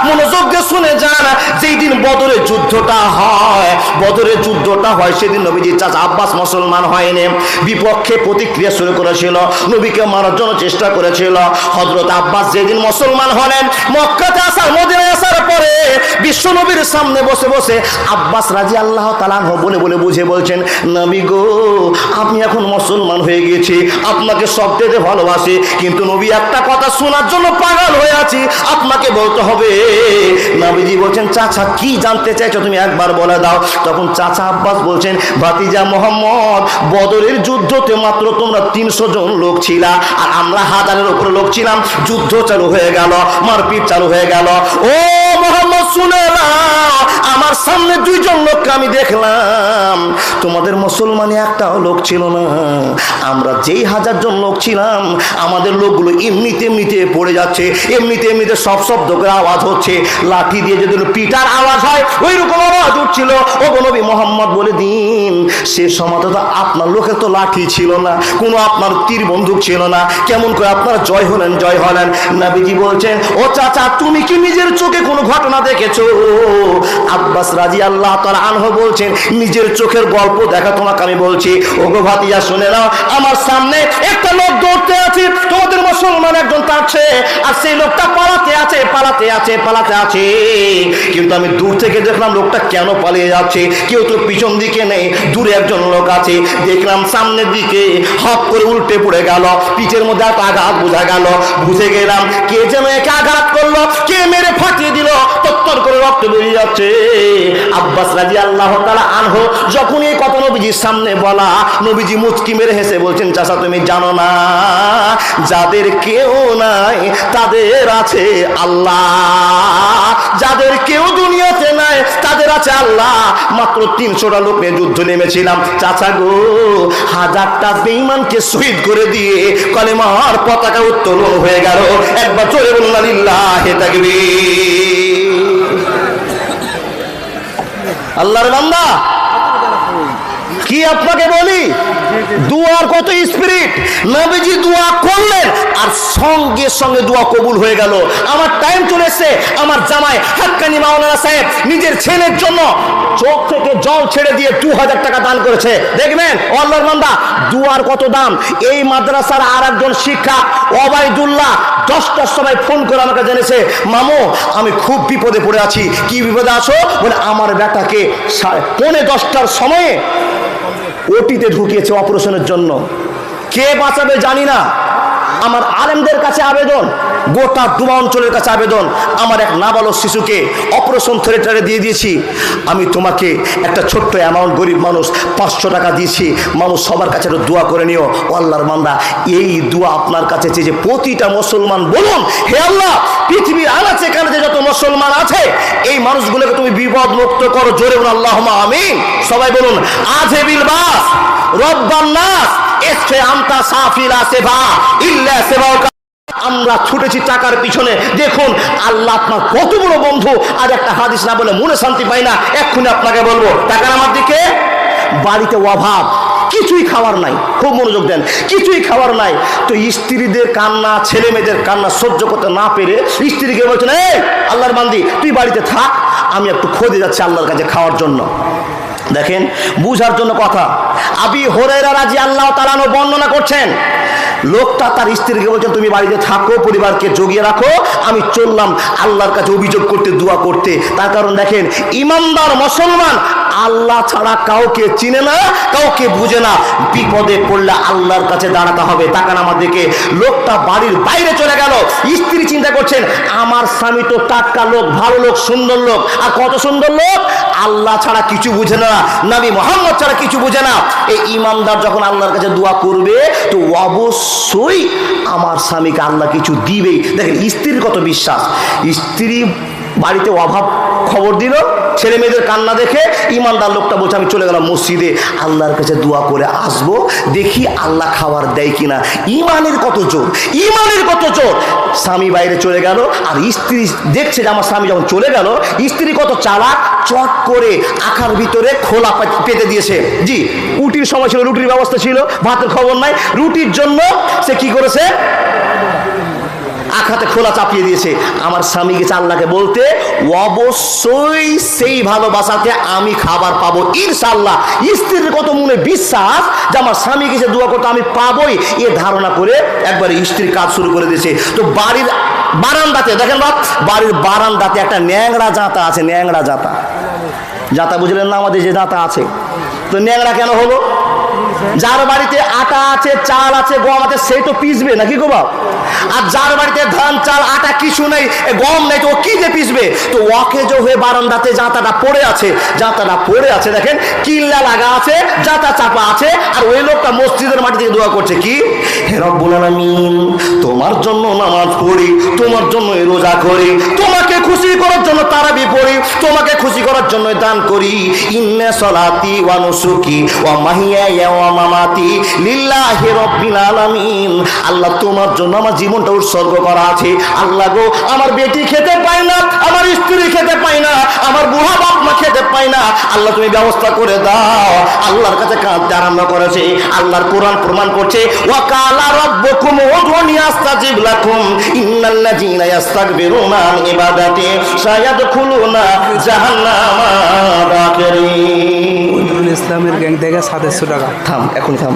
মনোযোগ দিয়ে শুনে যান, যেই দিন বদরের যুদ্ধটা হয়, বদরের যুদ্ধটা হয় সেদিন নবীজির চাচা আব্বাস মুসলমান হয়নি, বিপক্ষে প্রতিক্রিয়া শুরু করেছিল, নবীকে মারার জন্য চেষ্টা করেছিল। হযরত আব্বাস যেদিন মুসলমান হলেন, মক্কাতে আসার, মদিনায় আসার পরে বিশ্ব নবীর সামনে বসে বসে আব্বাস রাদিয়াল্লাহু তাআলা আনহু বলে বলে বুঝে বলছেন, নবী গো আমি এখন মুসলমান হয়ে গেছি, আপনাকে সবচেয়ে ভালোবাসি, কিন্তু নবী একটা কথা শোনার জন্য পাগল হয়ে আছি, আপনাকে বলতে হবে। নবীজি বলছেন চাচা কি জানতে চাইছো তুমি একবার বলে দাও। তখন চাচা আব্বাস বলছেন, ভাতিজা মোহাম্মদ বদরের যুদ্ধতে মাত্র তোমরা 300 জন লোক ছিলা, আর আমরা 1000-এর উপরে লোক ছিলাম, যুদ্ধ চালু হয়ে গেল, মারপিট চালু হয়ে গেল। ও মোহাম্মদ শুনে নাও, আমার সামনে 2 জন লোককে আমি দেখলাম, তোমাদের মুসলমানে একটাও লোক ছিল না, আমরা যেই 1000 জন লোক ছিলাম আমাদের লোকগুলো এমনিতে এমনিতে পড়ে যাচ্ছে, এমনিতে এমনিতে সব শব্দ করে আওয়াজ হচ্ছে, লাঠি দিয়ে যদি পিটার আওয়াজ হয় ওই রকম আওয়াজ উঠছিল। ও নবী মোহাম্মদ বলে দিন, সে সময় তো আপনার লোকের তো লাঠি ছিল না, কোনো আপনার তীর বন্দুক ছিল না, কেমন করে আপনারা জয় হলেন, জয় হলেন? নবীজি বলছেন, ও চাচা তুমি কি নিজের চোখে কোনো ঘটনা দেখেছো? আব্বাস রাদিয়াল্লাহু তাআলা আনহু বলছেন, নিজের চোখের গল্প দেখা তোমাকে আমি বলছি। ও গো ভাতিজা শুনে নাও, আমার সামনে একটা লোক দৌড়তে আছে, তোমাদের মুসলমান একজন তাড়ছে, আর সেই লোকটা পালাতে আছে, পালাতে আছে, পালাতে আছে, কিন্তু আমি দূর থেকে দেখলাম লোকটা কেন পালিয়ে যাচ্ছে, কেউ তো পিছন দিকে নেই, দূরে একজন লোক আছে, দেখলাম সামনের দিকে হপ করে উল্টে পড়ে গেল, পিঠের মধ্যে আঘাত বোঝা গেল, বুঝে গেলাম কে যেন একে আঘাত করলো, কে মেরে ফাটিয়ে দিল, তত্তর করে রক্ত বেরিয়ে যাচ্ছে। আব্বাস রাদিয়াল্লাহু তাআলা আনহু যখন এই কথা নবীজির সামনে বলা, নবীজি মুচকি মেরে হেসে বলছেন, চাচা তুমি জানো না, যাদের কেউ নাই তাদের আছে আল্লাহ, যাদের কেউ দুনিয়াতে নাই তাদের আছে আল্লাহ। মাত্র 300টা লোক নিয়ে যুদ্ধ নেমেছিলাম চাচা গো, 1000টা বেঈমানকে শহীদ করে দিয়ে কলেমার পতাকা উত্তোলন হয়ে গেল। একবার জোরে বলুন লিল্লাহি তাকবীর। আল্লাহর বান্দা কি আপনাকে বলি, দুয়ার কত স্পিরিট। নবীজি দোয়া করলেন আর সঙ্গে সঙ্গে দোয়া কবুল হয়ে গেল। আমার টাইম চলে এসেছে, আমার জামাই হাক্কানি মাওলানা সাহেব নিজের ছেলের জন্য চোখ থেকে জল ছেড়ে দিয়ে 2000 টাকা দান করেছে। দেখবেন আল্লাহর বান্দা দুয়ার কত দাম। এই মাদ্রাসার আর একজন শিক্ষক ওবাইদুল্লাহ 10টার সময় ফোন করে আমাকে জেনেছে, মামু আমি খুব বিপদে পড়ে আছি। কি বিপদে আছো? বলে আমার বেটাকে 9:45টার সময়ে ওটিতে ঢুকিয়েছে অপারেশনের জন্য, কে বাঁচাবে জানি না। আমার আলেমদের কাছে আবেদন, গোটা দুমা অঞ্চলের কাছে আবেদন, আমার এক নাবালক শিশুকে অপারেশন থিয়েটারে দিয়ে দিয়েছি, আমি তোমাকে একটা ছোট্ট অ্যামাউন্ট, গরিব মানুষ 500 টাকা দিয়েছি, মানুষ সবার কাছে একটু দোয়া করে নিও। ও আল্লাহর বান্দা, এই দোয়া আপনার কাছে চেয়ে যে প্রতিটা মুসলমান বলুন, হে আল্লাহ, পৃথিবীর আনাচে কানাচে যত মুসলমান আছে এই মানুষগুলোকে তুমি বিপদ মুক্ত করো। জোরে বলুন আল্লাহুম্মা আমিন। সবাই বলুন আযহিবিল বাস রব্বান নাস ইসফি আনতা সাফিলা সেবা ইল্লা সেবাউকা। আমরা ছুটেছি টাকার পিছনে, দেখুন আল্লাহ আপনার কত বড় বন্ধু। আর একটা হাদিস না বলে মনে শান্তি পাই না, এক্ষুনি আপনাকে বলবো, টাকার আমার দিকে। বাড়িতে অভাব, কিছুই খাওয়ার নাই, খুব মনোযোগ দেন, কিছুই খাওয়ার নাই, তো স্ত্রীদের কান্না, ছেলে মেয়েদের কান্না সহ্য করতে না পেরে স্ত্রীকে বলছেন, এই আল্লাহর বান্দি তুই বাড়িতে থাক, আমি একটু খোঁজে যাচ্ছি আল্লাহর কাছে খাওয়ার জন্য। দেখেন বুঝার জন্য কথা, আবি হুরায়রা রাদিয়াল্লাহু তাআলা আনহু বর্ণনা করছেন, লোকটা তার স্ত্রীকে বলছেন তুমি বাড়িতে থাকো, পরিবারকে জগিয়ে রাখো, আমি চললাম আল্লাহর কাছে অভিযোগ করতে, দোয়া করতে। তার কারণ দেখেন, ইমানদার মুসলমান আল্লাহ ছাড়া কাউকে চিনে না, কাউকে বুঝে না, বিপদে পড়লে আল্লাহর কাছে দাঁড়াতে হবে। তাকান আমার দিকে, লোকটা বাড়ির বাইরে চলে গেল, স্ত্রী চিন্তা করছেন আমার স্বামী তো টাটকা লোক, ভালো লোক, সুন্দর লোক, আর কত সুন্দর লোক, আল্লাহ ছাড়া কিছু বুঝে না, নবী মুহাম্মদ ছাড়া কিছু বুঝে না। এই ইমানদার যখন আল্লাহর কাছে দোয়া করবে তো অবশ্যই আমার স্বামীকে আল্লাহ কিছু দিবেই। দেখেন স্ত্রীর কত বিশ্বাস, স্ত্রী বাড়িতে অভাব খবর দিল, ছেলে মেয়েদের কান্না দেখে ইমানদার লোকটা বলছে আমি চলে গেলাম মসজিদে, আল্লাহর কাছে দোয়া করে আসবো, দেখি আল্লাহ খাবার দেয় কিনা। ইমানের কত জোর, ইমানের কত জোর। স্বামী বাইরে চলে গেল, আর স্ত্রী দেখছে যে আমার স্বামী যখন চলে গেল, স্ত্রী কত চালাক, চট করে আখার ভিতরে খোলা পেতে দিয়েছে। জি, রুটির সময় ছিল, রুটির ব্যবস্থা ছিল, ভাতের খবর নাই, রুটির জন্য সে কি করেছে, আখাতে খোলা চাপিয়ে দিয়েছে। আমার স্বামী গেছে আল্লাহকে বলতে, অবশ্যই সেই ভালোবাসাতে আমি খাবার পাবো ইনশাআল্লাহ। স্ত্রীর কত মনে বিশ্বাস যে আমার স্বামী গেছে দোয়া করতে, আমি পাবোই, এ ধারণা করে একবারে স্ত্রীর কাজ শুরু করে দিয়েছে। তো বাড়ির বারান্দাতে দেখেন বাপ, বাড়ির বারান্দাতে একটা ন্যাংরা জাতা আছে, ন্যাংরা জাতা, জাতা বুঝলেন না আমাদের যে জাতা আছে, তো ন্যাংরা কেন হলো? যার বাড়িতে আটা আছে, চাল আছে, গম আছে, সেই তো পিসবে নাকি গো বাপ? আর যার বাড়িতে ধান, চাল, আটা কিছু নেই, গম নেই, তো ও কি যে পিসবে? তো অকেজ হয়ে বারান্দাতে জাতাটা পড়ে আছে, জাতাটা পড়ে আছে, দেখেন কিল্লা লাগা আছে, জাতা চাপা আছে, আর ওই লোকটা মসজিদের মাটি থেকে দোয়া করছে কি, হে রব্বুল আলামিন তোমার জন্য নামাজ পড়ি, তোমার জন্য রোজা করি, তোমাকে খুশি করার জন্য তারাবি পড়ি, তোমাকে খুশি করার জন্য দান করি, ইন্না সলাতি ওয়া নুসুকি ওয়া মাহিয়ায়া ওয়া মামাতি লিল্লাহি রাব্বিল আলামিন। আল্লাহ তোমার জন্য আমার জীবনটা উৎসর্গ করা আছে। আল্লাহ গো, আমার বেটি খেতে পায় না, আমার স্ত্রী খেতে পায় না, আমার বুড়া বাপ মা খেতে পায় না, আল্লাহ তুমি ব্যবস্থা করে দাও। আল্লাহর কাছে কাঁদতে আরম্ভ করেছে। আল্লাহর কোরআন প্রমাণ করছে, ওয়া কালা রাব্বুকুম উদউনি আস্তাজিব লাকুম ইন্নাল্লাযীনা ইস্তাকবিরুনা আন ইবাদাতি সায়াদখুলুনা জাহান্নামা দাখিরিন। ইসলামের গ্যাং থেকে 700 টাকা। থাম, এখন থাম,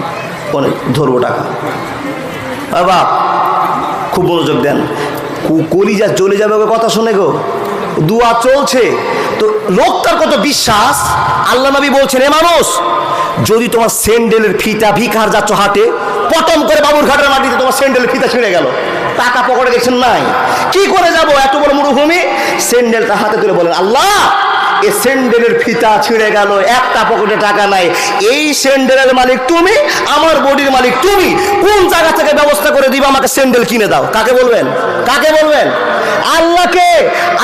অনেক ধরবো টাকা। বাবা খুব মনোযোগ দেন, কলিজা চলে যাবে কথা শুনে গো, দুয়া চলছে। তো লোকটার কত বিশ্বাস, আল্লাহ নবী বলছেন, এ মানুষ যদি তোমার স্যান্ডেলের ফিতা, ভিখার যাচ্ছ হাটে, পটম করে বাবুর ঘাটের মাটিতে তোমার স্যান্ডেলের ফিতা ছিঁড়ে গেল, টাকা পকেটে গেছেন নাই, কি করে যাব? এত বড় মরুভূমি, স্যান্ডেলটা হাতে তুলে বলেন, আল্লাহ এই স্যান্ডেলের ফিতা ছিঁড়ে গেল, একটা পকেটে টাকা নাই, এই স্যান্ডেলের মালিক তুমি, আমার বডির মালিক তুমি, কোন জায়গা থেকে ব্যবস্থা করে দিবা আমাকে স্যান্ডেল কিনে দাও? কাকে বলবেন? কাকে বলবেন? আল্লাহকে।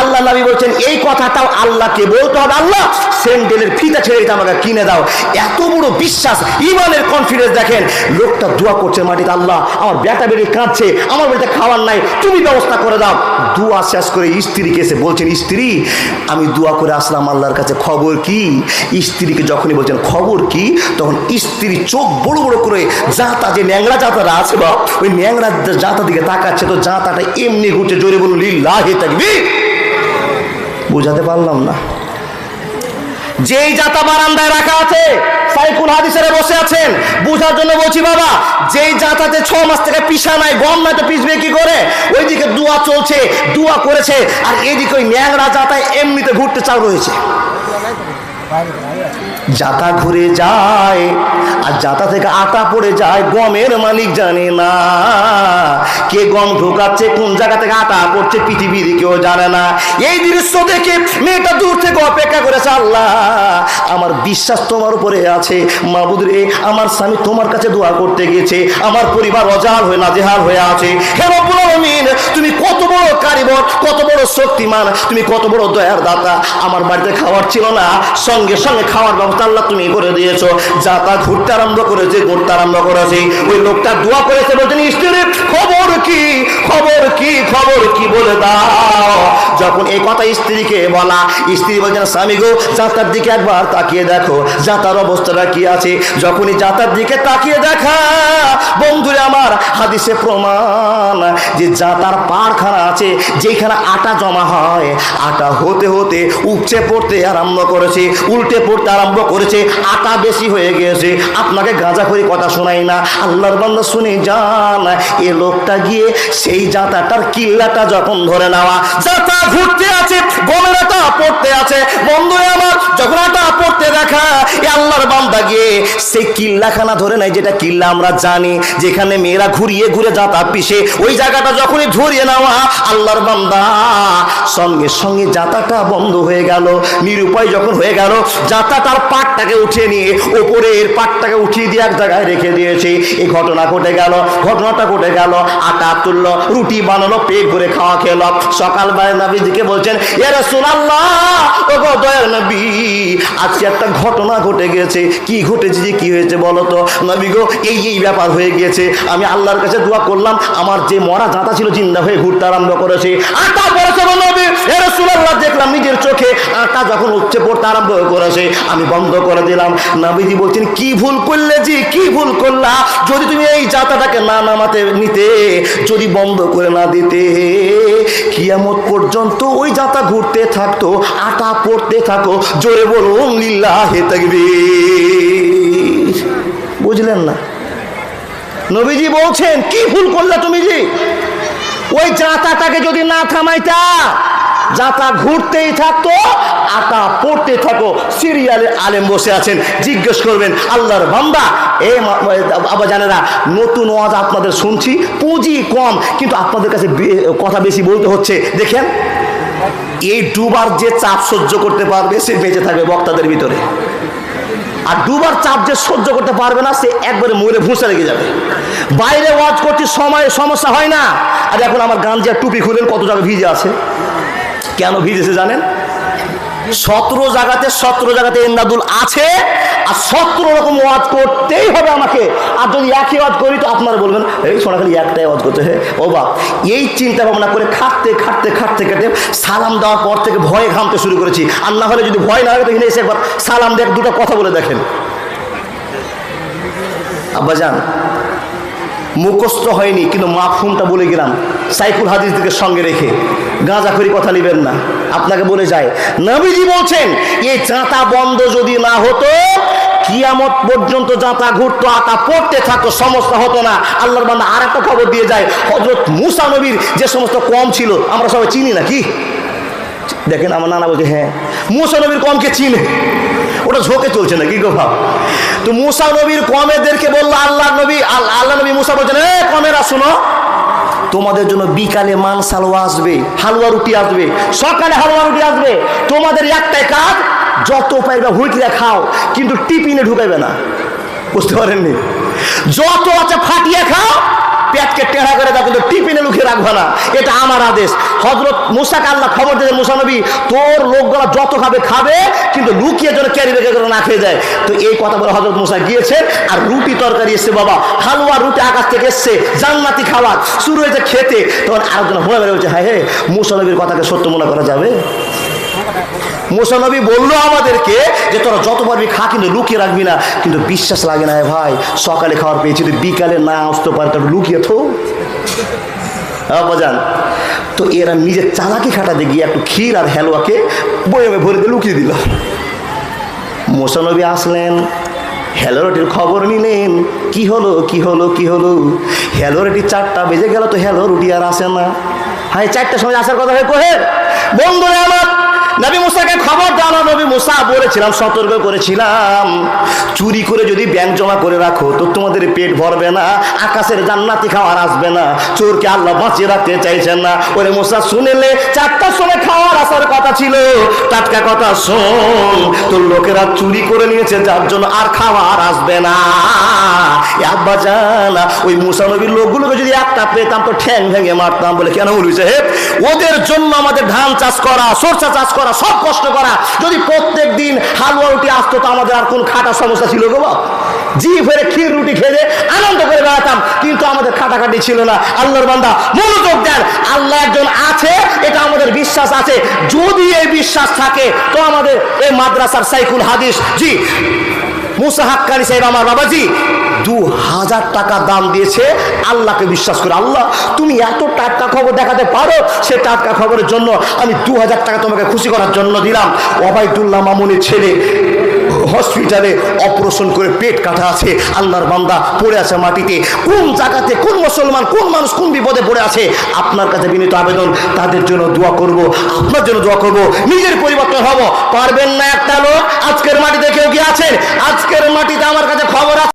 আল্লাহ নবী বলছেন এই কথাটাও আল্লাহকে বলতে হবে, আল্লাহ স্যান্ডেলের ফিতা ছেড়ে দিতে আমাকে কিনে দাও। এত বড় বিশ্বাস, ইমানের কনফিডেন্স। দেখেন লোকটা দোয়া করছে মাটিতে, আল্লাহ আমার বেটা বেটি কাঁদছে, আমার বাড়িতে খাওয়ার নাই, তুমি ব্যবস্থা করে দাও। দোয়া শেষ করে স্ত্রীকে এসে বলছেন, স্ত্রী আমি দোয়া করে আসলাম আল্লাহর কাছে, খবর কি? স্ত্রীকে যখনই বলছেন খবর কি, তখন স্ত্রী চোখ বড় বড় করে জাতা, যে ন্যাংরা জাতাটা আছে বা ওই ন্যাংরা জাতা দিকে তাকাচ্ছে, তো জাতাটা এমনি ঘুরছে। জোরে বলুন লিল্লাহি তাকবীর। বুঝাতে পারলাম না? যেই জাতা বারান্দায় রাখা আছে, সাইকুল হাদিসের বসে আছেন, বুঝার জন্য বলছি বাবা, যেই জাতাতে 6 মাস থেকে পিসা নাই, গম নাই, তো পিসবে কি করে? ওইদিকে দোয়া চলছে, দোয়া করেছে, আর এইদিকে ওই ন্যাংরা জাতায় এমনিতে ঘুরতে চাল রয়েছে। জাতা ঘুরে যায় আর জাতা থেকে আটা পড়ে যায়, গমের মালিক জানে না। কে গম ঢোকাচ্ছে, কোন জায়গা থেকে আটা পড়ছে, পৃথিবীর কেউ জানে না। এই দৃশ্য দেখে মেয়েটা দূর থেকে অপেক্ষা করেছে, আল্লাহ আমার বিশ্বাস তোমার উপরে আছে, মাবুদ রে আমার স্বামী তোমার কাছে দোয়া করতে গেছে, আমার পরিবার অজাল হয়ে নাজেহাল হয়ে আছে। হে রব্বুল আলামিন, তুমি কত বড় কারিগর, কত বড় শক্তিমান, তুমি কত বড় দয়ার দাতা। আমার বাড়িতে খাবার ছিল না, সঙ্গে সঙ্গে খাওয়ার ব্যবস্থা আল্লাহ তুমি করে দিয়েছো। যাতা ঘুরতে আরম্ভ করেছে, ঘুরতে আরম্ভ করেছে। ওই লোকটা দোয়া করেছে, বলছেন স্ত্রী খবর কি, খবর কি, খবর কি বলে দাও। যখন এই কথা স্ত্রীকে বলা, স্ত্রী বলছেন স্বামী গো যাতার দিকে একবার তাকিয়ে দেখো, যাতার অবস্থাটা কি আছে। যখনই যাতার দিকে তাকিয়ে দেখা, বন্ধুরে আমার হাদিসে প্রমাণ যে যাতার পাড়খানা আছে, যেখানে আটা জমা হয়, আটা হতে হতে উপচে পড়তে আরম্ভ করেছে, উল্টে পড়তে আরম্ভ করেছে, আটা বেশি হয়ে গিয়েছে। আপনাকে গাঁজাখড়ি কথা শোনাই না, আল্লাহর বান্দা শুনে যান। এ লোকটা গিয়ে সেই জাতাটার কিল্লাটা যখন ধরে নেওয়া, জাতা ঘুরতে আছে, গমের আটা পড়তে আছে। বন্ধুরে আমার যখন আটা পড়তে দেখা, এ আল্লাহর বান্দা গিয়ে সেই কিল্লাখানা ধরে নেয়, যেটা কিল্লা আমরা জানি, যেখানে মেয়েরা ঘুরিয়ে ঘুরে জাতা পিষে, ওই জায়গাটা যখনই ধরিয়ে নেওয়া, আল্লাহর বান্দা সঙ্গে সঙ্গে জাতাটা বন্ধ হয়ে গেল। নিরুপায় যখন হয়ে গেল, জাতাটার পাটটাকে উঠিয়ে নিয়ে ওপরের পাটটাকে উঠিয়ে দিয়ে এক জায়গায় রেখে দিয়েছে। এই ঘটনা ঘটে গেল, ঘটনাটা ঘটে গেল। আটা তুললো, রুটি বানালো, পেট ভরে খাওয়া খেলো। সকালবেলা নবীজিকে বলছেন, ইয়া রাসূলুল্লাহ, ও গো দয়ার নবী, আজকে একটা ঘটনা ঘটে গেছে। কি ঘটেছে, যে কি হয়েছে বলো তো। নবী গো এই এই ব্যাপার হয়ে গিয়েছে, আমি আল্লাহর কাছে দোয়া করলাম, আমার যে মরা জাতা ছিল জিন্দা হয়ে ঘুরতে আরম্ভ করেছে। আটা পড়েছে নবী, ইয়া রাসূলুল্লাহ, দেখলাম নিজের চোখে আটা যখন উঠছে পড়তে আরম্ভ করেছে, আমি বন্ধ করে দিলাম। নবীজি বলছেন, কি ভুল করলে জি, কি ভুল করলা। যদি তুমি এই জাতাটাকে না নামাতে নিতে, যদি বন্ধ করে না দিতে, কিয়ামত পর্যন্ত ওই জাতা ঘুরতে থাকতো, আটা পড়তে থাকো। জোরে বলুন লিল্লাহি তাকবীর। বুঝলেন না? নবীজি বলছেন, কি ভুল করলে তুমি জি, ওই জাতাটাকে যদি না থামাইতা, জাতা ঘুরতেই থাকতো, আটা পড়তে থাকো। সিরিয়ালে আলেম বসে আছেন, জিজ্ঞেস করবেন আল্লাহর বান্দা, আবার জানেরা নতুন ওয়াজ আপনাদের শুনছি, পুঁজি কম, কিন্তু আপনাদের কাছে কথা বেশি বলতে হচ্ছে। দেখেন, এই ডুবার যে চাপ সহ্য করতে পারবে সে বেঁচে থাকবে বক্তাদের ভিতরে, আর ডুবার চাপ যে সহ্য করতে পারবে না, সে একবারে মরে ভুঁসে লেগে যাবে। বাইরে ওয়াজ করছি, সময় সমস্যা হয় না। আর এখন আমার গাঞ্জার টুপি খুলেন, কত জায়গায় ভিজে আছে। কেন ভিজেছে জানেন? 17 জায়গাতে এন্দাদুল আছে, আর 17 রকম ওয়াজ করতেই হবে আমাকে। আর যদি একই ওয়াজ করি তো আপনারা বলবেন, এই শোনা খালি একটাই ওয়াজ করতে। হ্যাঁ ও বাপ, এই চিন্তা ভাবনা করে খাটতে সালাম দেওয়ার পর থেকে ভয়ে ঘামতে শুরু করেছি। আর না হলে যদি ভয় না হয় তো এসে একবার সালাম দেখ, দুটো কথা বলে দেখেন। আব্বাজান, মুখস্থ হয়নি কিন্তু মাফহুমটা বলে গেলাম, সাইকুল হাদিস দিকে সঙ্গে রেখে। গাঁজাখড়ি কথা নেবেন না, আপনাকে বলে যায়। নবীজি বলছেন, এই জাতা বন্ধ যদি না হতো, কিয়ামত পর্যন্ত জাতা ঘুরতো, আটা পড়তে থাকতো, সমস্যা হতো না। আল্লাহর বান্দা আর একটা খবর দিয়ে যায়, হযরত মুসা নবীর যে সমস্ত কম ছিল, আমরা সবাই চিনি না কি? দেখেন আমার নানা বলছে, হ্যাঁ মুসা নবীর কমকে চিনে, ওটা ঝোঁকে চলছে না কি গো ভাব। তো মুসা নবীর কমেদেরকে বললো আল্লাহ নবী মুসা বলছেন, এ কমেরা শুনো, তোমাদের জন্য বিকালে মানসালোয়া আসবে, হালুয়া রুটি আসবে, সকালে হালুয়া রুটি আসবে। তোমাদের একটাই কাজ, যত পাইবা হুইটলে খাও, কিন্তু টিফিনে ঢুকাইবে না। বুঝতে পারেননি? যত আছে ফাটিয়ে খাও, পেটকে টেढ़া করে দাও, কিন্তু টিফিনে লুকিয়ে রাখবে না। এটা আমার আদেশ। হযরত মুসাকে আল্লাহ খবর দিলেন, মুসা নবী তোর লোকগুলা যত খাবে, কিন্তু লুকিয়ে যেন ক্যারি ব্যাগে করে না খেয়ে যায়। তো এই কথা বলে হযরত মুসা গিয়েছে, আর রুটি তরকারি এসছে, বাবা হালুয়া রুটি আকাশ থেকে এসছে, জান্নাতি খাবার শুরু হয়েছে খেতে। তখন আরেকজন হয়ে বেড়ে বলছে, হ্যাঁ মুসা নবীর কথাকে সত্য মনে করা যাবে? মুসা নবী বললো আমাদেরকে যে তোরা যত পারবি খা, কিন্তু লুকিয়ে রাখবি না। কিন্তু বিশ্বাস লাগে না ভাই, সকালে খাবার পেয়েছি, তুই বিকালে না আসতে পারে, তার লুকিয়ে থো বাজান। তো এরা নিজের চালাকি খাটাতে গিয়ে একটু ক্ষীর আর হালুয়াকে বয়ামে ভরে দিয়ে লুকিয়ে দিল। মুসা নবী আসলেন, হেলো রুটির খবর নিলেন, কি হলো হেলো রুটি 4টা বেজে গেল, তো হেলো রুটি আর আসে না। হ্যাঁ 4টার সময় আসার কথা হয় কোহে। বন্ধুরা আমার, নবী মুসাকে খবর দাও। নবী মুসা বলেছিলাম, সতর্ক করেছিলাম, চুরি করে যদি ব্যাংক জমা করে রাখো তো তোমাদের পেট ভরবে না, আকাশের জান্নাতি খাওয়ার আসবে না। চোরকে আল্লাহ বাঁচিয়ে রাখতে চাইছেন না। ওরে মুসা শুনেলে 4টার সময় খাওয়ার আসার কথা ছিল, টাটকা কথা শোন, তোর লোকেরা চুরি করে নিয়েছে, যার জন্য আর খাওয়ার আসবে না। আব্বা জানা, ওই মুসা নবীর লোকগুলোকে যদি একটা পেতাম তো ঠ্যাং ভেঙে মারতাম। বলে কেন বলছে? হে, ওদের জন্য আমাদের ধান চাষ করা, সরষা চাষ করা, সব কষ্ট করা। যদি প্রত্যেক দিন হালুয়া রুটি আসতো তো আমাদের আর কোন খাটার সমস্যা ছিল গো? জি ফেরে ক্ষীর রুটি খেয়ে আনন্দ করে বেড়াতাম, কিন্তু আমাদের খাটাখাটি ছিল না। আল্লাহর বান্দা মনোযোগ দেন, আল্লাহ একজন আছে, এটা আমাদের বিশ্বাস আছে। যদি এই বিশ্বাস থাকে তো আমাদের এই মাদ্রাসার সাইকুল হাদিস জি মুসা হাক্কানি সাহেব, আমার বাবাজি 2000 টাকা দাম দিয়েছে আল্লাহকে বিশ্বাস করে। আল্লাহ তুমি এত টাটকা খবর দেখাতে পারো, সে টাটকা খবরের জন্য আমি 2000 টাকা তোমাকে খুশি করার জন্য দিলাম। ওবাইদুল্লাহ মামুনের ছেলে হসপিটালে অপারেশন করে পেট কাটা আছে, আল্লাহর বান্দা পড়ে আছে মাটিতে। কোন জায়গাতে কোন মুসলমান, কোন মানুষ কোন বিপদে পড়ে আছে, আপনার কাছে বিনীত আবেদন, তাদের জন্য দোয়া করব, আপনার জন্য দোয়া করব, নিজের পরিবর্তন হব। পারবেন না একটা লোক, আজকের মাটিতে কেউ কি আছেন? আজকের মাটিতে আমার কাছে খবর আছে।